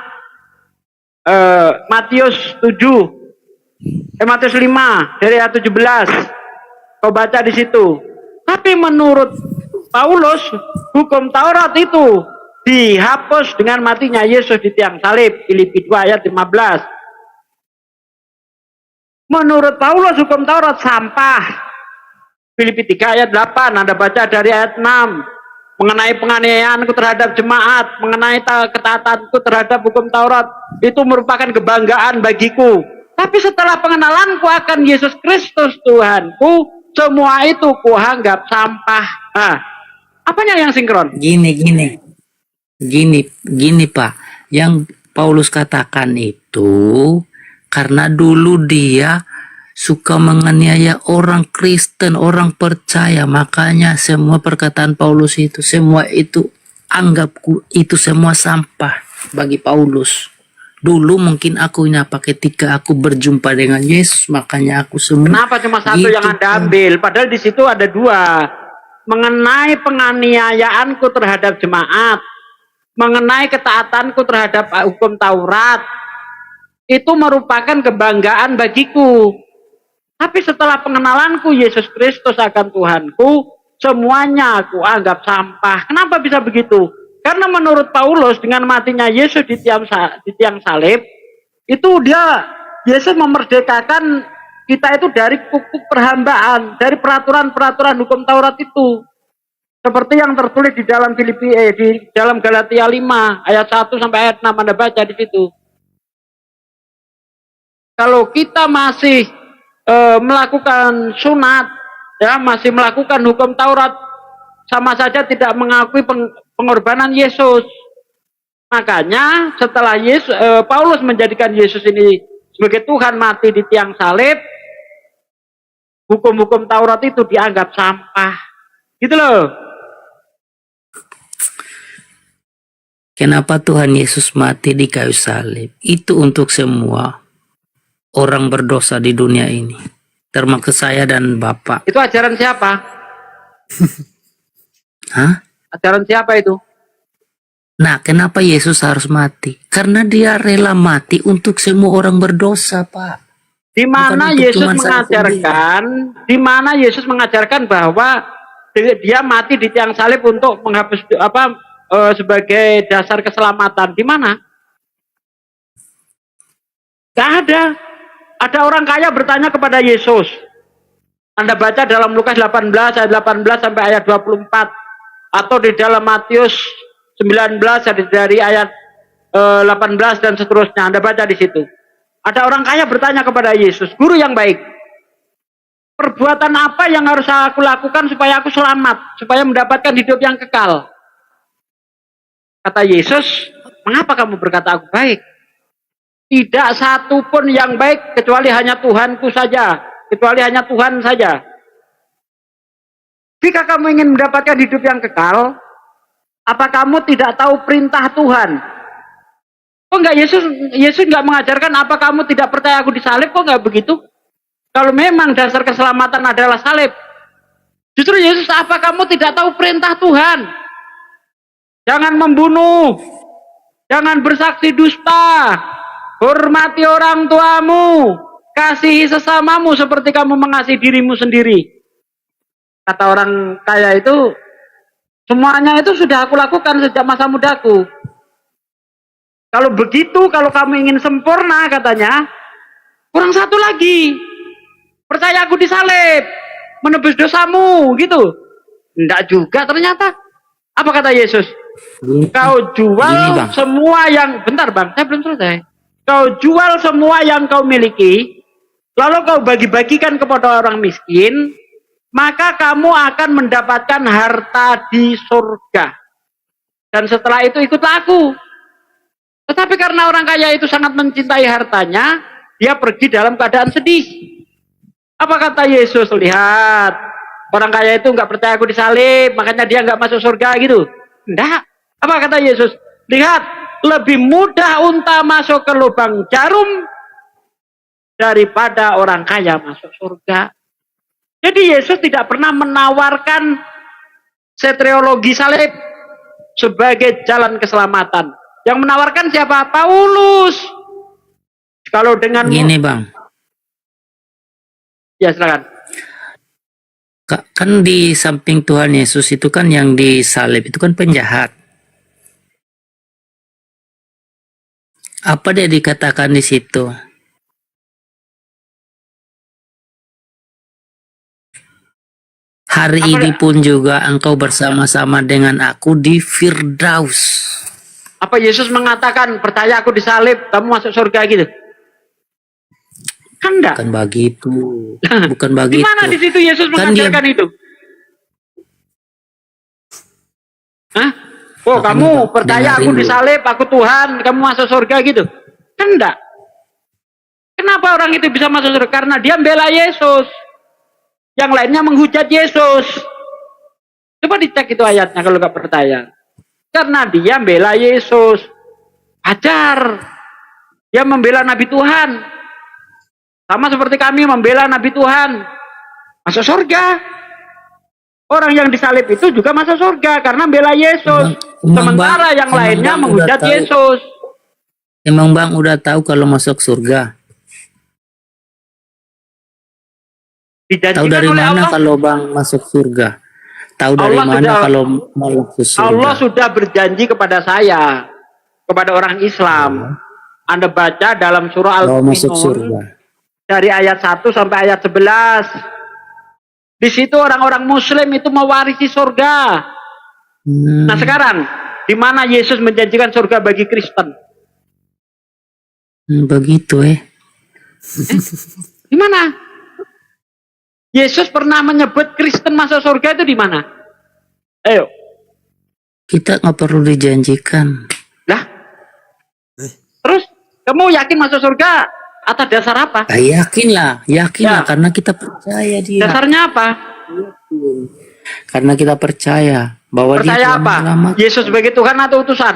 S5: Matius 5 dari ayat 17. Kau baca di situ. Tapi menurut Paulus, hukum Taurat itu dihapus dengan matinya Yesus di tiang salib. Filipi 2 ayat 15. Menurut Paulus, hukum Taurat sampah. Filipi 3 ayat 8, Anda baca dari ayat 6. Mengenai penganiayaanku terhadap jemaat, mengenai ketaatanku terhadap hukum Taurat, itu merupakan kebanggaan bagiku. Tapi setelah pengenalanku akan Yesus Kristus Tuhanku, semua itu kuanggap sampah. Nah, apanya yang sinkron?
S8: Gini Pak. Yang Paulus katakan itu karena dulu dia suka menganiaya orang Kristen, orang percaya. Makanya semua perkataan Paulus itu, semua itu anggapku itu semua sampah bagi Paulus. Dulu mungkin aku nyapa ketika aku berjumpa dengan Yesus, makanya aku semua.
S5: Kenapa cuma satu
S8: gitu,
S5: yang Anda ambil? Padahal di situ ada dua. Mengenai penganiayaanku terhadap jemaat, mengenai ketaatanku terhadap hukum Taurat, itu merupakan kebanggaan bagiku. Tapi setelah pengenalanku Yesus Kristus akan Tuhanku, semuanya aku anggap sampah. Kenapa bisa begitu? Karena menurut Paulus, dengan matinya Yesus di tiang salib, itu Yesus memerdekakan kita itu dari kukuk perhambaan, dari peraturan-peraturan hukum Taurat itu. Seperti yang tertulis di dalam di dalam Galatia 5 ayat 1 sampai ayat 6, Anda baca di situ. Kalau kita masih melakukan sunat, ya, masih melakukan hukum Taurat, sama saja tidak mengakui pengorbanan Yesus. Makanya setelah Paulus menjadikan Yesus ini sebagai Tuhan mati di tiang salib, hukum-hukum Taurat itu dianggap sampah. Gitu loh.
S8: Kenapa Tuhan Yesus mati di kayu salib? Itu untuk semua orang berdosa di dunia ini, termasuk saya dan Bapak.
S5: Itu ajaran siapa?
S8: Hah?
S5: Ajaran siapa itu?
S8: Nah, kenapa Yesus harus mati? Karena dia rela mati untuk semua orang berdosa, Pak.
S5: Di mana Yesus mengajarkan bahwa dia mati di tiang salib untuk menghapus sebagai dasar keselamatan. Di mana? Gak ada. Ada orang kaya bertanya kepada Yesus. Anda baca dalam Lukas 18 ayat 18 sampai ayat 24, atau di dalam Matius 19 dari ayat 18 dan seterusnya. Anda baca di situ. Ada orang kaya bertanya kepada Yesus, "Guru yang baik, perbuatan apa yang harus aku lakukan supaya aku selamat, supaya mendapatkan hidup yang kekal?" Kata Yesus, "Mengapa kamu berkata aku baik? Tidak satu pun yang baik kecuali hanya Tuhanku saja, kecuali hanya Tuhan saja. Jika kamu ingin mendapatkan hidup yang kekal, apa kamu tidak tahu perintah Tuhan?" Kok enggak Yesus enggak mengajarkan apa kamu tidak percaya aku disalib? Kok enggak begitu? Kalau memang dasar keselamatan adalah salib. Justru Yesus, apa kamu tidak tahu perintah Tuhan? Jangan membunuh, jangan bersaksi dusta, hormati orang tuamu, kasihi sesamamu seperti kamu mengasihi dirimu sendiri. Kata orang kaya itu, semuanya itu sudah aku lakukan sejak masa mudaku. Kalau begitu, kalau kamu ingin sempurna, katanya, kurang satu lagi. Percaya aku disalib, menebus dosamu, gitu. Enggak juga ternyata. Apa kata Yesus? Kau jual semua yang... Bentar bang, saya belum selesai. Kau jual semua yang kau miliki, lalu kau bagi-bagikan kepada orang miskin, maka kamu akan mendapatkan harta di surga. Dan setelah itu ikutlah aku. Tetapi karena orang kaya itu sangat mencintai hartanya, dia pergi dalam keadaan sedih. Apa kata Yesus? Lihat, orang kaya itu nggak percaya aku disalib, makanya dia nggak masuk surga gitu. Enggak. Apa kata Yesus? Lihat, lebih mudah unta masuk ke lubang jarum daripada orang kaya masuk surga. Jadi Yesus tidak pernah menawarkan soteriologi salib sebagai jalan keselamatan. Yang menawarkan siapa? Paulus. Kalau dengan
S8: Gini Bang,
S5: ya silakan.
S8: kan di samping Tuhan Yesus itu kan yang disalib itu kan penjahat. Apa dia dikatakan di situ? Hari ini pun juga engkau bersama-sama dengan aku di Firdaus.
S5: Apa Yesus mengatakan, percaya aku disalib, kamu masuk surga gitu? Kan enggak.
S8: Bukan begitu. Bukan begitu.
S5: Di mana di situ Yesus
S8: Kan
S5: mengajarkan itu? Hah? Oh,
S8: Makanya
S5: kamu
S8: Bang,
S5: percaya aku
S8: dengerin dulu.
S5: disalib, aku Tuhan, kamu masuk surga gitu? Kan enggak. Kenapa orang itu bisa masuk surga? Karena dia membela Yesus. Yang lainnya menghujat Yesus. Coba dicek itu ayatnya kalau nggak percaya. Karena dia membela Yesus. Ajar. Dia membela Nabi Tuhan. Sama seperti kami membela Nabi Tuhan. Masuk surga. Orang yang disalib itu juga masuk surga karena membela Yesus. Sementara yang lainnya menghujat Yesus.
S8: Emang Bang udah tahu kalau masuk surga? Tahu dari
S5: Oleh
S8: mana
S5: Allah,
S8: kalau Bang masuk surga? Tahu dari
S5: Allah
S8: mana
S5: sudah-
S8: kalau mau masuk surga?
S5: Allah sudah berjanji kepada saya, kepada orang Islam. Anda baca dalam surah
S8: Mau masuk
S5: Al-Mu'minun
S8: surga.
S5: dari ayat 1 sampai ayat 11. Di situ orang-orang Muslim itu mewarisi surga. Nah sekarang, di mana Yesus menjanjikan surga bagi Kristen?
S8: Begitu
S5: Di mana? Yesus pernah menyebut Kristen masuk surga itu di mana? Ayo,
S8: Kita nggak perlu dijanjikan.
S5: lah. Terus, kamu yakin masuk surga atas dasar apa?
S8: Yakinlah
S5: Ya.
S8: karena kita percaya dia.
S5: Dasarnya apa?
S8: Karena kita percaya bahwa dia
S5: Percaya
S8: telah
S5: apa?
S8: menyelamatkan.
S5: Yesus sebagai Tuhan atau utusan?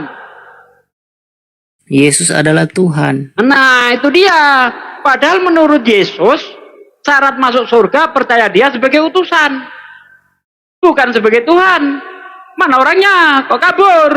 S8: Yesus adalah Tuhan.
S5: Nah, itu dia. Padahal menurut Yesus, syarat masuk surga percaya dia sebagai utusan. Bukan sebagai Tuhan. Mana orangnya? Kok kabur?